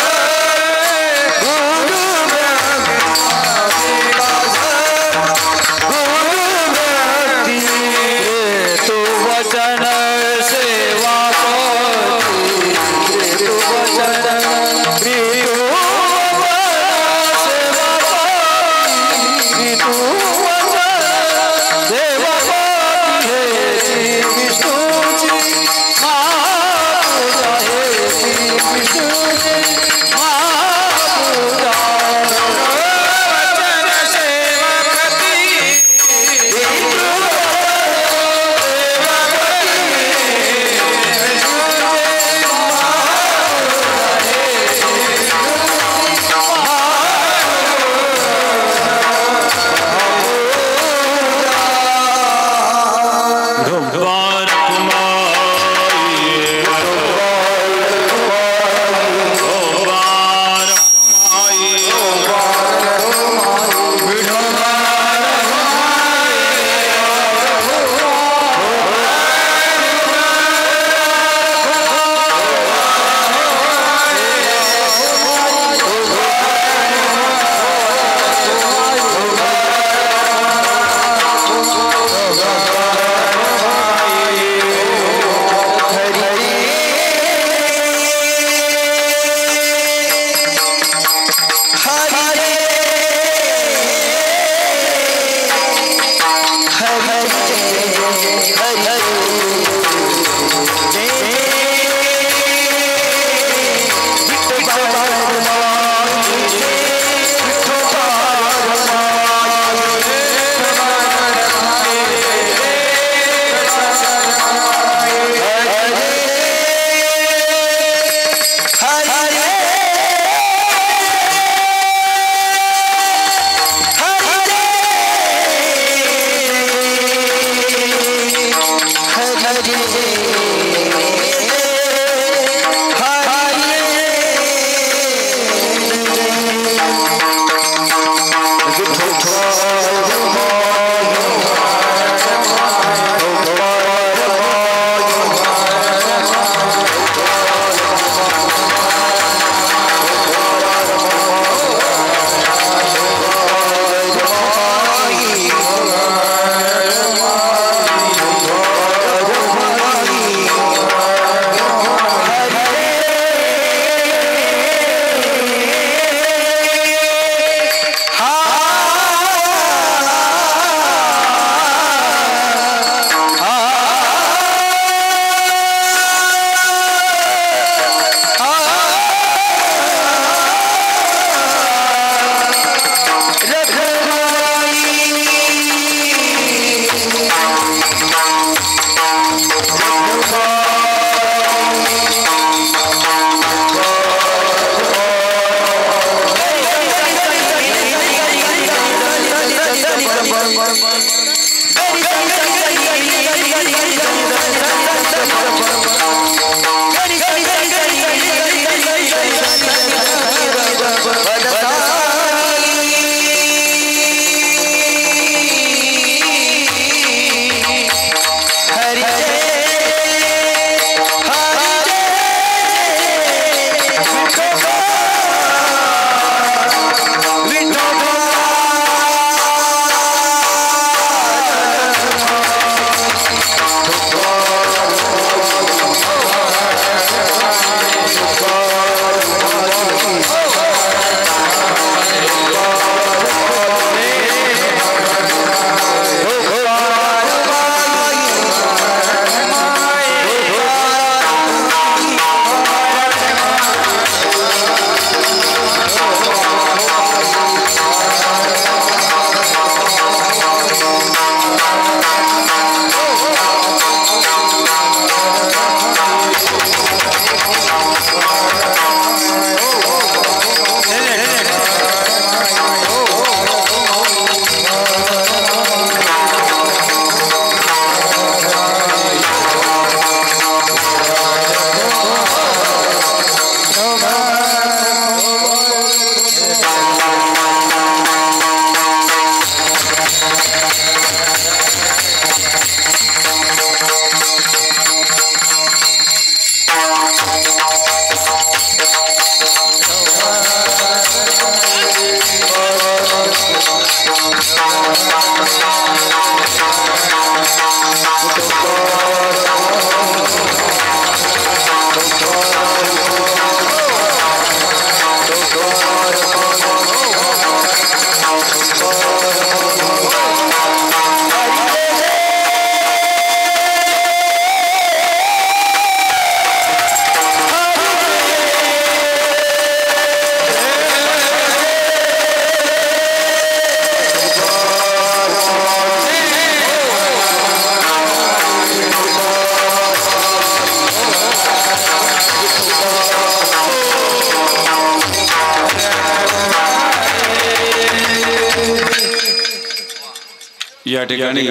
या ठिकाणी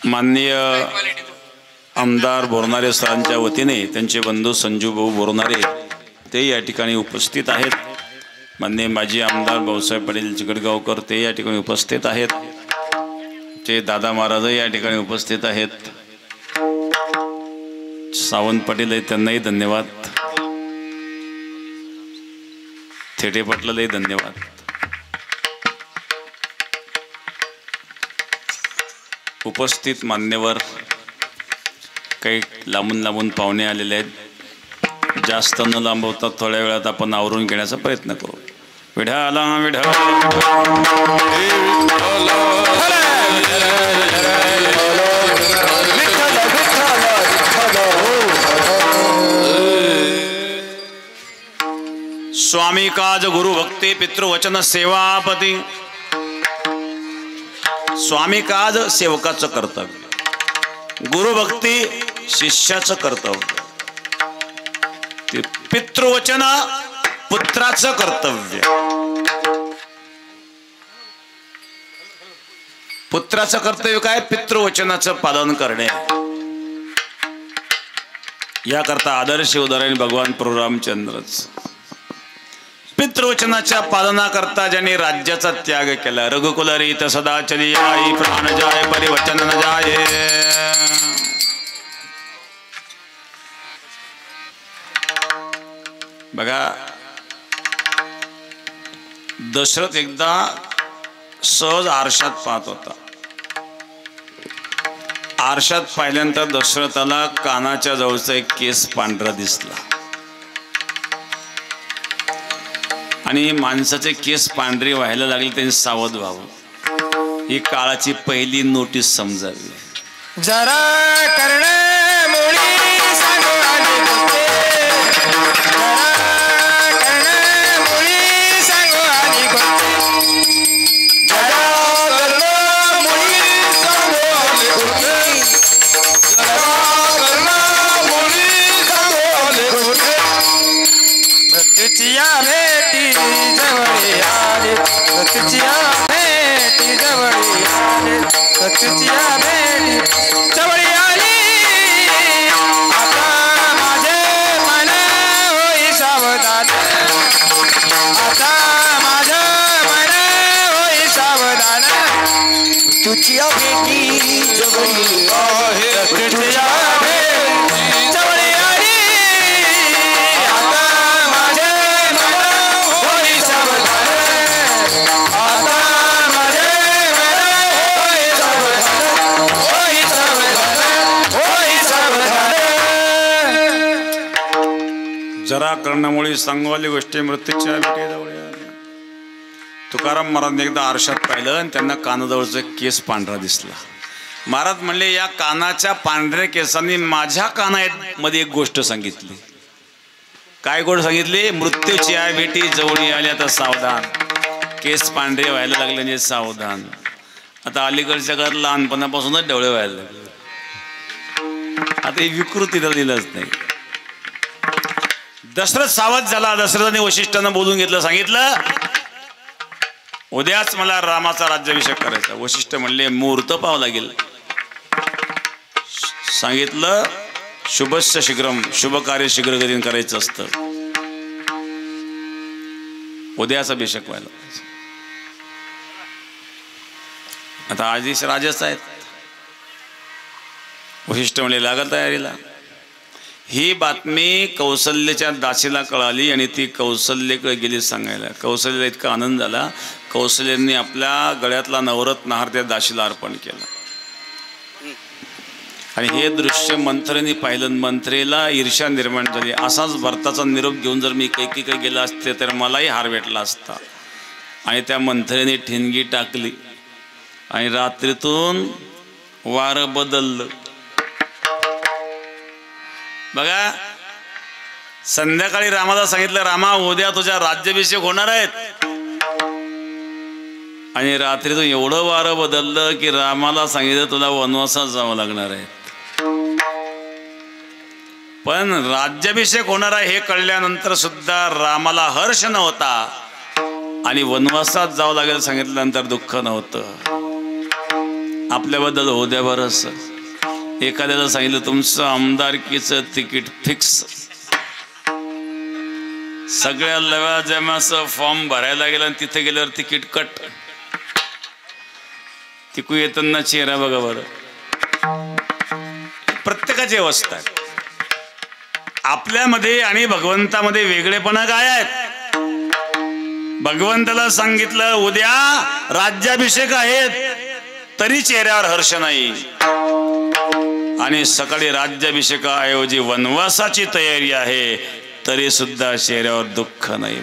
माननीय आमदार बोरनारे सरांच्या वतीने त्यांचे बंधू संजू भाऊ बोरनारे ते या ठिकाणी उपस्थित आहेत. माननीय माजी आमदार भाऊसाहेब पाटील चिकडगावकर ते या ठिकाणी उपस्थित आहेत. ते दादा महाराज या ठिकाणी उपस्थित आहेत. सावंत पाटील आहेत त्यांनाही धन्यवाद. थेटे पाटलालाही धन्यवाद. उपस्थित मान्यवर काही लांबून पाहुणे आलेले आहेत. जास्त न लांबवता थोड्या वेळात आपण आवरून घेण्याचा प्रयत्न करू. विठाला विठा स्वामी काज गुरु भक्ती पितृवचन सेवापती. स्वामी काज सेवकाचं कर्तव्य, गुरुभक्ती शिष्याचं कर्तव्य, पितृवचन पुत्राचं कर्तव्य. पुत्राचं कर्तव्य काय? पितृवचनाचं पालन करणे. याकरता आदर्श उदाहरण भगवान प्रभू रामचंद्रच. पितृवचनाच्या पालनाकरता ज्यांनी राज्याचा त्याग केला. रघुकुलरीत सदा चली आई प्राण जाय परिवचन न जाय. बघा, दशरथ एकदा सहज आरशात पाहत होता. आरशात पाहिल्यानंतर दशरथाला कानाच्या जवळचा एक केस पांढरा दिसला आणि माणसाचे केस पांढरे व्हायला लागले. त्यांनी सावध व्हावं. ही काळाची पहिली नोटीस समजावी. जरा करणे मुळी सांगू आणि गोष्टी. जरा करणे मुळी सांगू आणि गोष्टी. जरा करणं मुळी सांगू आणि गोष्टी. जरा करणं मुळी सांगू आणि गोष्टी. मृत्यूची या भेटी जवळी आली. मृत्यूची या भेटी जवळी आली. मृत्यूची या भेटी जवळी आली. आता माझे मन होई सावधान. आता माझे मन होई सावधान. मृत्यूची या भेटी जवळी आहे. मृत्यूची या भेटी जवळी आली. आता माझे मन होई सावधान. आता माझे मन होई सावधान. होई सावधान. होई सावधान. जरा कर्णामुळे सांगवाली गोष्टी मृत्यूच्या भेटीजवळ आल्या. तुकाराम महाराजांनी एकदा आरशात पाहिलं आणि त्यांना कानाजवळचा केस पांढरा दिसला. महाराज म्हणले, या कानाच्या पांढऱ्या केसांनी माझ्या कानामध्ये एक गोष्ट सांगितली. काय गोष्ट सांगितली? मृत्यूची या भेटी जवळी आली. आता सावधान. केस पांढरे व्हायला लागले म्हणजे सावधान. आता अलीकडच्या काळात लहानपणापासूनच डोळे व्हायला लागले. आता ही विकृती तर दिलंच नाही. दशरथ सावध झाला. दशरथाने वशिष्ठांना बोलून घेतलं. सांगितलं, उद्याच मला रामाचा राज्याभिषेक करायचा. वशिष्ठ म्हणले, मुहूर्त पाहावं लागेल. सांगितलं, शुभस्य शीघ्रम, शुभ कार्य शीघ्रगतीने करायचं असतं. उद्याच अभिषेक व्हायला. आता आधीच राजाच आहेत. वशिष्ठ म्हणले, लागल तयारीला. ही बातमी कौसल्याच्या दासीला कळाली आणि ती कौसल्याकडे गेली सांगायला. कौसल्याला इतका आनंद झाला. कौसल्याने आपल्या गळ्यातला नवरत्न हार त्या दासीला अर्पण केला. आणि हे दृश्य मंथरेने पाहिलं. मंथरेला ईर्ष्या निर्माण झाली. असाच भरताचा निरोप घेऊन जर मी कैकेकडे गेला असते तर मलाही हार भेटला असता. आणि त्या मंथरेने ठिणगी टाकली आणि रात्रीतून वारं बदललं. बघा, संध्याकाळी रामाला सांगितलं, रामा उद्या तुझ्या राज्याभिषेक होणार आहेत. आणि रात्रीतून एवढं वारं बदललं की रामाला सांगितलं, तुला वनवासात जावं लागणार आहे. पण राज्याभिषेक होणार आहे हे कळल्यानंतर सुद्धा रामाला हर्ष नव्हता. आणि वनवासात जावं लागेल सांगितल्यानंतर दुःख नव्हतं. आपल्याबद्दल होऊ द्या बरंच. एखाद्याला सांगितलं तुमचं आमदारकीचं तिकीट फिक्स, सगळ्या लवाजमाचं फॉर्म भरायला गेलं आणि तिथे गेल्यावर तिकीट कट. तिकू येताना चेहरा बघा बरं. प्रत्येकाची अवस्था आहे. आपल्यामध्ये आणि भगवंतामध्ये वेगळेपणा काय आहेत? भगवंताला सांगितलं उद्या राज्याभिषेक आहेत तरी चेहऱ्यावर हर्ष नाही, आणि सकाळी राज्याभिषेकाऐवजी वनवासाची तयारी आहे तरी सुद्धा चेहऱ्यावर दुःख नाही.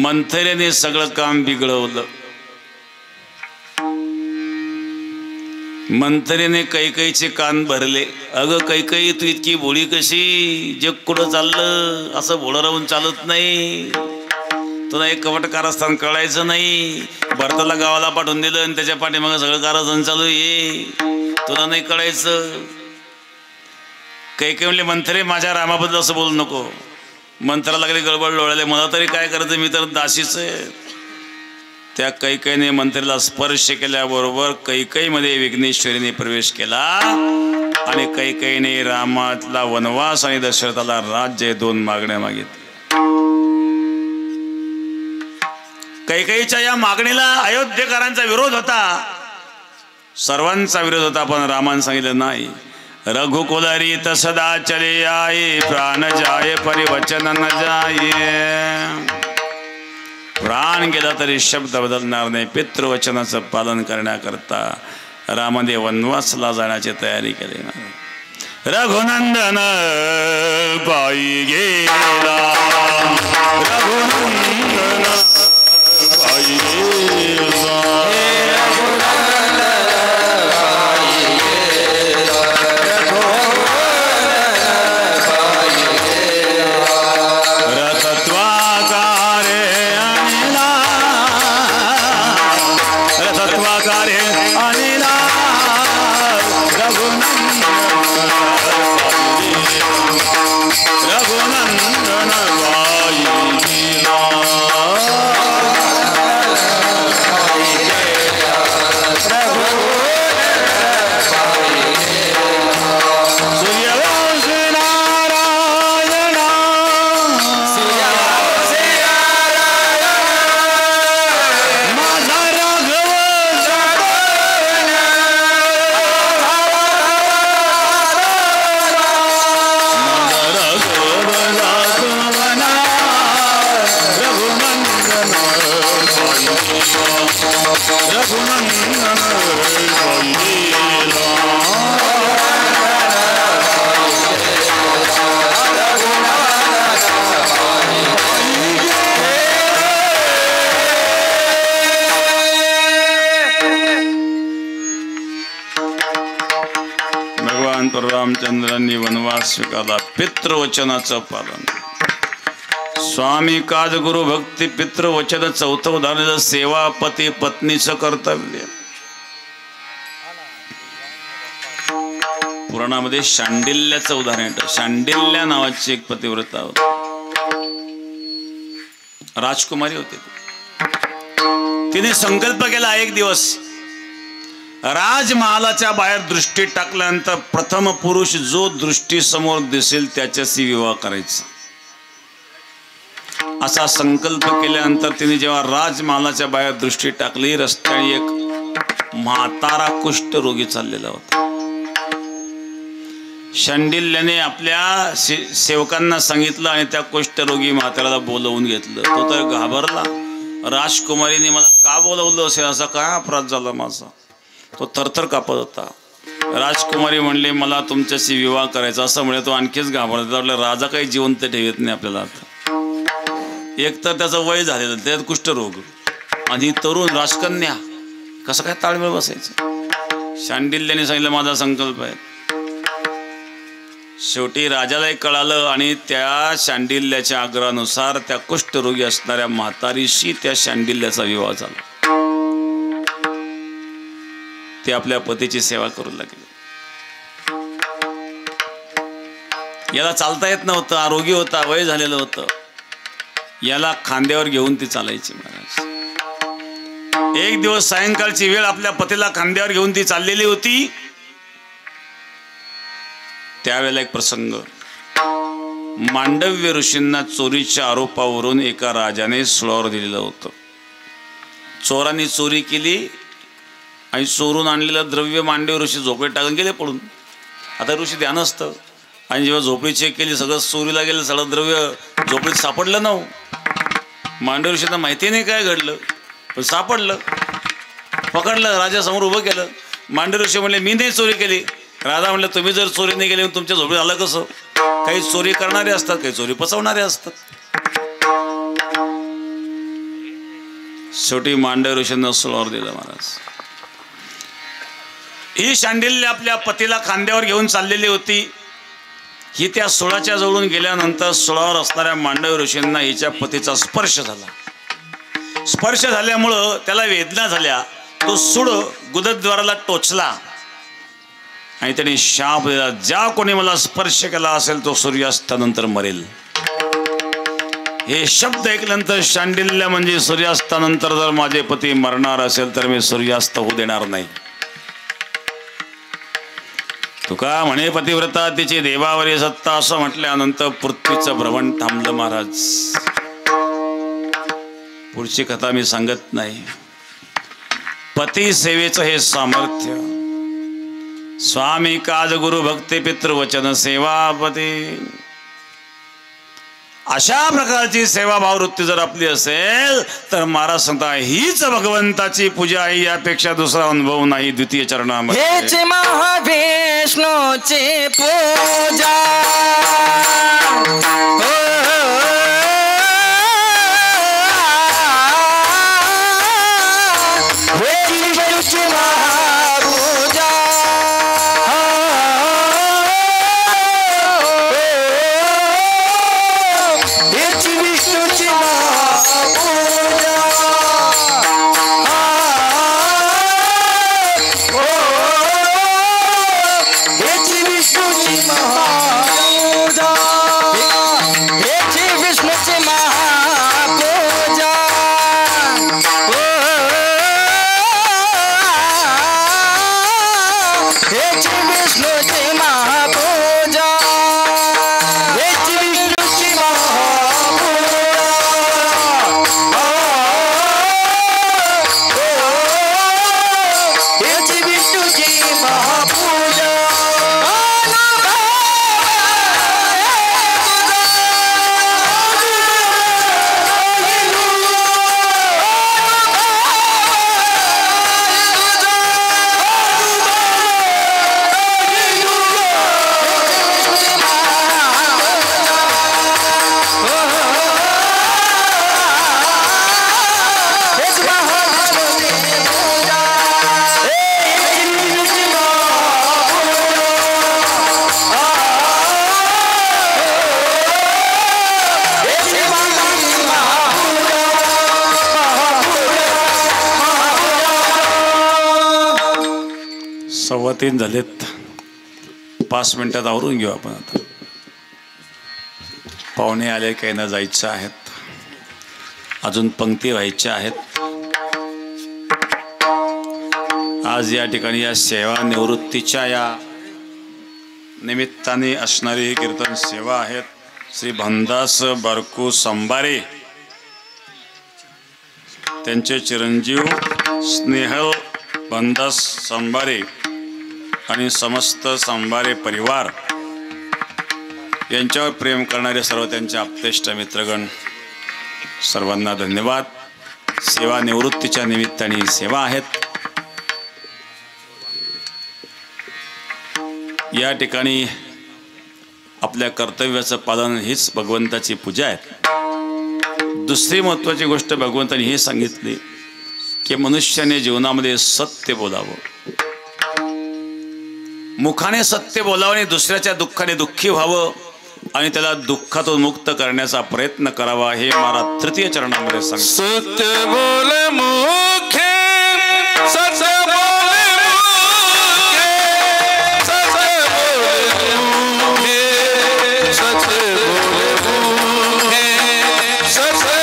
मंथरेने सगळं काम बिघडवलं. मंथरेने कैकईचे कान भरले. अगं कैकई, तू इतकी भोळी कशी? जग कुठं चाललं? असं भोळं राहून चालत नाही. तुला एक कपट कारस्थान कळायचं नाही. भरताला गावाला पाठवून दिलं आणि त्याच्या पाठीमागं सगळं कारस्थान चालू आहे, तुला नाही कळायचं. कैकई म्हणले मंथरे माझ्या रामाबद्दल असं बोलू नको. मंथरा लागली गडबड लोळाले, मला तरी काय करायचं, मी तर दासीच आहे. त्या कैकईने मंत्रीला स्पर्श केल्याबरोबर कैकईमध्ये विघ्नेश्वरीने प्रवेश केला आणि कैकईने रामातला वनवास आणि दशरथाला राज्य 2 मागण्या मागितल्या. कैकईच्या या मागणीला अयोध्येकरांचा विरोध होता, सर्वांचा विरोध होता, पण रामाने सांगितलं नाही. रघुकुलरी सदा चले आये, प्राण जाये परिवचन न जाये. प्राण गेला तरी शब्द बदलणार नाही. पितृवचनाचं पालन करण्याकरता रामाने वनवासला जाण्याची तयारी केली. रघुनंदन पायी गेला, रघुनंदन पायी गेला, रामचंद्रांनी वनवास स्वीकारला. पितृवचनाचं पालन. स्वामी काज गुरु भक्ती पितृवचन 4थं उदाहरण सेवा पती पत्नीचं कर्तव्य. पुराणामध्ये शांडिल्याचं उदाहरण येतं. शांडिल्या नावाची एक पतिव्रता होती, राजकुमारी होती. तिने संकल्प केला एक दिवस राजमहालाच्या बाहेर दृष्टी टाकल्यानंतर प्रथम पुरुष जो दृष्टी समोर दिसेल त्याच्याशी विवाह करायचा. असा संकल्प केल्यानंतर तिने जेव्हा राजमहालाच्या बाहेर दृष्टी टाकली, रस्त्याने एक म्हातारा कुष्ठरोगी चाललेला होता. शांडिल्याने आपल्या सेवकांना सांगितलं आणि त्या कुष्ठरोगी म्हाताऱ्याला बोलवून घेतलं. तो तर घाबरला. राजकुमारीने मला का बोलवलं असेल, असा काय अपराध झाला माझा? तो थरथर कापत होता. राजकुमारी म्हणले मला तुमच्याशी विवाह करायचा. असं म्हणे तो आणखीच घाबरला. राजा काही जिवंत ठेवत नाही आपल्याला. आता एक तर त्याचं वय झालेलं, त्यात कुष्ठरोग आणि तरुण राजकन्या, कसं काय ताळमेळ बसायचं? शांडिल्याने सांगितलं माझा संकल्प आहे. शेवटी राजालाही कळालं आणि त्या शांडिल्याच्या आग्रहानुसार त्या कुष्ठरोगी असणाऱ्या म्हातारीशी त्या शांडिल्याचा विवाह झाला. ते आपल्या पतीची सेवा करू लागले. याला चालता येत नव्हतं, आरोगी होता, वय झालेलं होतं. याला खांद्यावर घेऊन ती चालायची महाराज. एक दिवस सायंकाळची वेळ आपल्या पतीला खांद्यावर घेऊन ती चाललेली होती. त्यावेळेला एक प्रसंग, मांडव्य ऋषींना चोरीच्या आरोपावरून एका राजाने सुळावर दिलेलं होतं. चोरांनी चोरी केली आणि चोरून आणलेलं द्रव्य मांडव्य ऋषी झोपडीत टाकून गेले पडून. आता ऋषी ध्यान असतं आणि जेव्हा झोपडी चेक केली सगळं चोरीला गेलं, सगळं द्रव्य झोपडीत सापडलं ना. मांडव्य ऋषींना माहिती नाही काय घडलं, पण सापडलं. पकडलं, राजासमोर उभं केलं. मांडव्य ऋषी म्हणले मी नाही चोरी केली. राजा म्हणलं तुम्ही जर चोरी नाही केली तुमच्या झोपडीत आलं कसं? काही चोरी करणारे असतात, काही चोरी पचवणारे असतात. शेवटी मांडव्य ऋषींना सुळावर दिलं महाराज. ही शांडिल्य आपल्या पतीला खांद्यावर घेऊन चाललेली होती. ही त्या सुळाच्या जवळून गेल्यानंतर सुळावर असणाऱ्या मांडव्य ऋषींना हिच्या पतीचा स्पर्श झाला. स्पर्श झाल्यामुळं त्याला वेदना झाल्या. तो सूळ गुदद्वाराला टोचला आणि त्याने शाप दिला, ज्या कोणी मला स्पर्श केला असेल तो सूर्यास्तानंतर मरेल. हे शब्द ऐकल्यानंतर शांडिल्य म्हणजे सूर्यास्तानंतर जर माझे पती मरणार असेल तर मी सूर्यास्त होऊ देणार नाही. तुका म्हणे पतिव्रता तिची देवावरी सत्ता असं म्हटल्यानंतर पृथ्वीचं भ्रमण थांबलं महाराज. पुढची कथा मी सांगत नाही. पती सेवेचं हे सामर्थ्य. स्वामी काज गुरु भक्ती पितृवचन सेवापती. अशा प्रकारची सेवाभाववृत्ती जर आपली असेल तर महाराज सांगता हीच भगवंताची पूजा आहे, यापेक्षा दुसरा अनुभव नाही. द्वितीय चरणामध्ये हेच महाविष्णूची पूजा. सव्वा तीन झालेत. 5 मिनिटात आवरून घेऊ आपण. आता पाहुणे आले काही ना जायचं आहेत, अजून पंक्ती व्हायच्या आहेत. आज या ठिकाणी या सेवा निवृत्तीच्या या निमित्ताने असणारी कीर्तन सेवा आहेत. श्री भंदास बारकू संभारे त्यांचे चिरंजीव स्नेहल भंदास संभारे आणि समस्त संभारे परिवार यांच्यावर प्रेम करणारे सर्व त्यांचे आप्तेष्ट मित्रगण सर्वांना धन्यवाद. सेवा निवृत्तीच्या निमित्ताने सेवा आहेत. या ठिकाणी आपल्या कर्तव्याचं पालन हीच भगवंताची पूजा आहे. दुसरी महत्त्वाची गोष्ट भगवंताने हे सांगितली की मनुष्याने जीवनामध्ये सत्य बोलावं. मुखाने सत्य बोलावं आणि दुसऱ्याच्या दुःखाने दुःखी व्हावं आणि त्याला दुःखातून मुक्त करण्याचा प्रयत्न करावा. हे महाराज तृतीय चरणामध्ये सांगतात. सत्य बोल मुखे सत्य बोल मुखे सत्य बोल मुखे सत्य बोल मुखे सत्य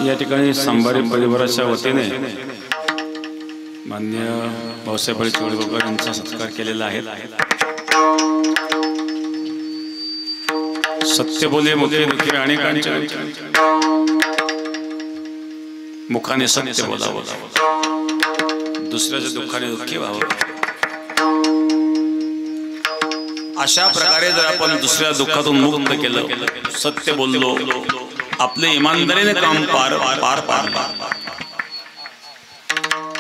या ठिकाणी सांबारी परिवाराच्या वतीने मान्य भाऊसाहेब चिवडगावकर यांचा सत्कार केलेला आहे. सत्य बोले मुखे दुखे अनेकांच्या मुखाने सत्य बोलावं, दुसऱ्याच्या दुःखाने दुःखी व्हावं. अशा प्रकारे जर आपण दुसऱ्या दुःखातून मुक्त केलं, सत्य बोललो, आपले इमानदारीने काम पार पाडलं,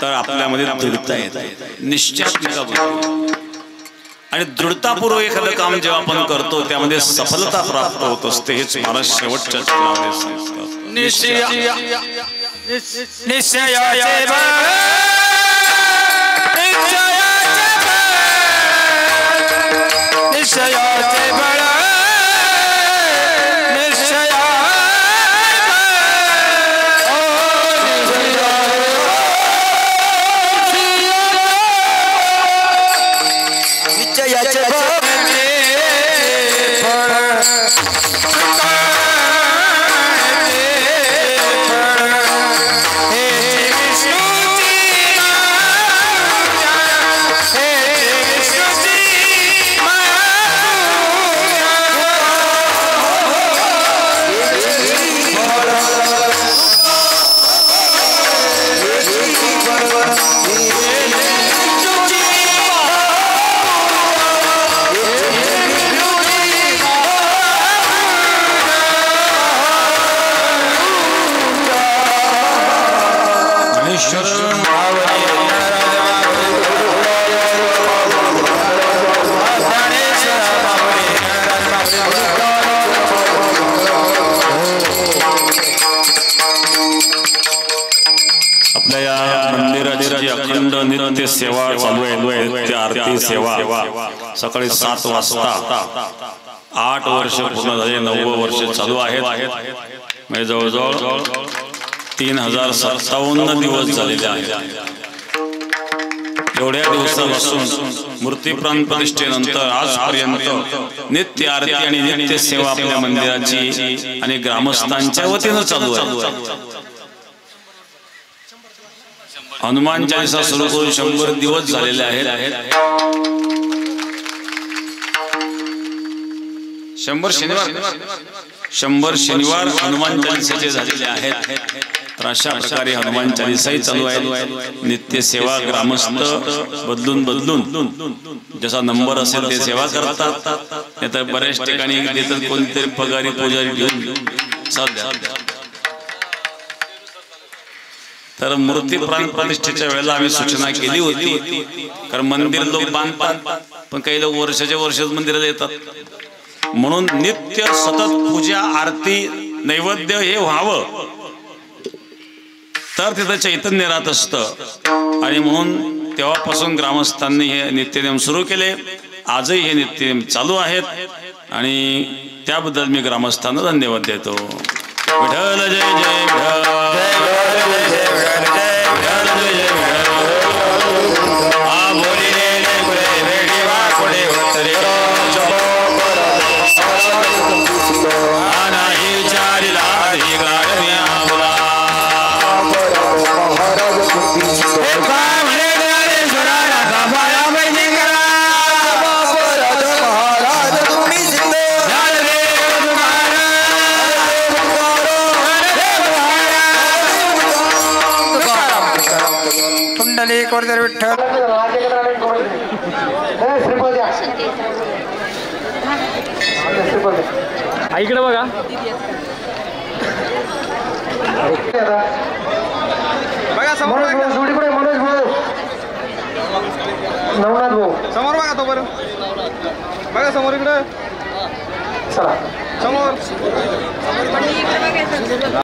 तर आपल्यामध्ये दृढता येते, निश्चयात्मक बुद्धी आणि दृढतापूर्वक एखादं काम जेव्हा आपण करतो त्यामध्ये सफलता प्राप्त होत असते. हेच महाराज शेवटच्या चरणामध्ये सांगतात. निश्चयाचे नित्य सेवा चालू आहे. नित्य आरती सेवा सकाळी 7 वाजता 8 वर्ष पूर्ण झाले, 9 वर्ष चालू आहेत. म्हणजे जवळजवळ 3057 दिवस झालेले आहेत. एवढ्या दिवसापासून मूर्ती प्राण प्रतिष्ठेनंतर आजपर्यंत नित्य आरती आणि नित्य सेवा आपल्या मंदिराची आणि ग्रामस्थांच्या वतीनं चालू आहे. हनुमान चालीसा सुरू करून 100 दिवस झालेले आहेत. 100 शनिवार हनुमान चालीसाचे झालेले आहेत. तर अशा प्रकारे हनुमान चालीसाही चालू आहे. नित्य सेवा ग्रामस्थ बदलून जसा नंबर असेल ते सेवा करतात. नाही तर बऱ्याच ठिकाणी देतात कोणतरी पगारी पुजारी घेऊन सध्या. तर मूर्ती प्राण प्रतिष्ठेच्या वेळेला आम्ही सूचना केली होती, कारण मंदिर लोक बांधतात पण काही लोक वर्षाच्या वर्षात मंदिरात येतात. म्हणून नित्य सतत पूजा आरती नैवेद्य हे व्हावं, तर तिथं चैतन्य राहत असतं. आणि म्हणून तेव्हापासून ग्रामस्थांनी हे नित्यनेम सुरू केले. आजही हे नित्यनेम चालू आहेत आणि त्याबद्दल मी ग्रामस्थांना धन्यवाद देतो. विठ्ठल जय जय विठ्ठल. इकडे बघा. बघा समोर मनोज भाऊ, नवनाथ भाऊ समोर बघा. तो बरं बघा समोर, इकडे चला समोर.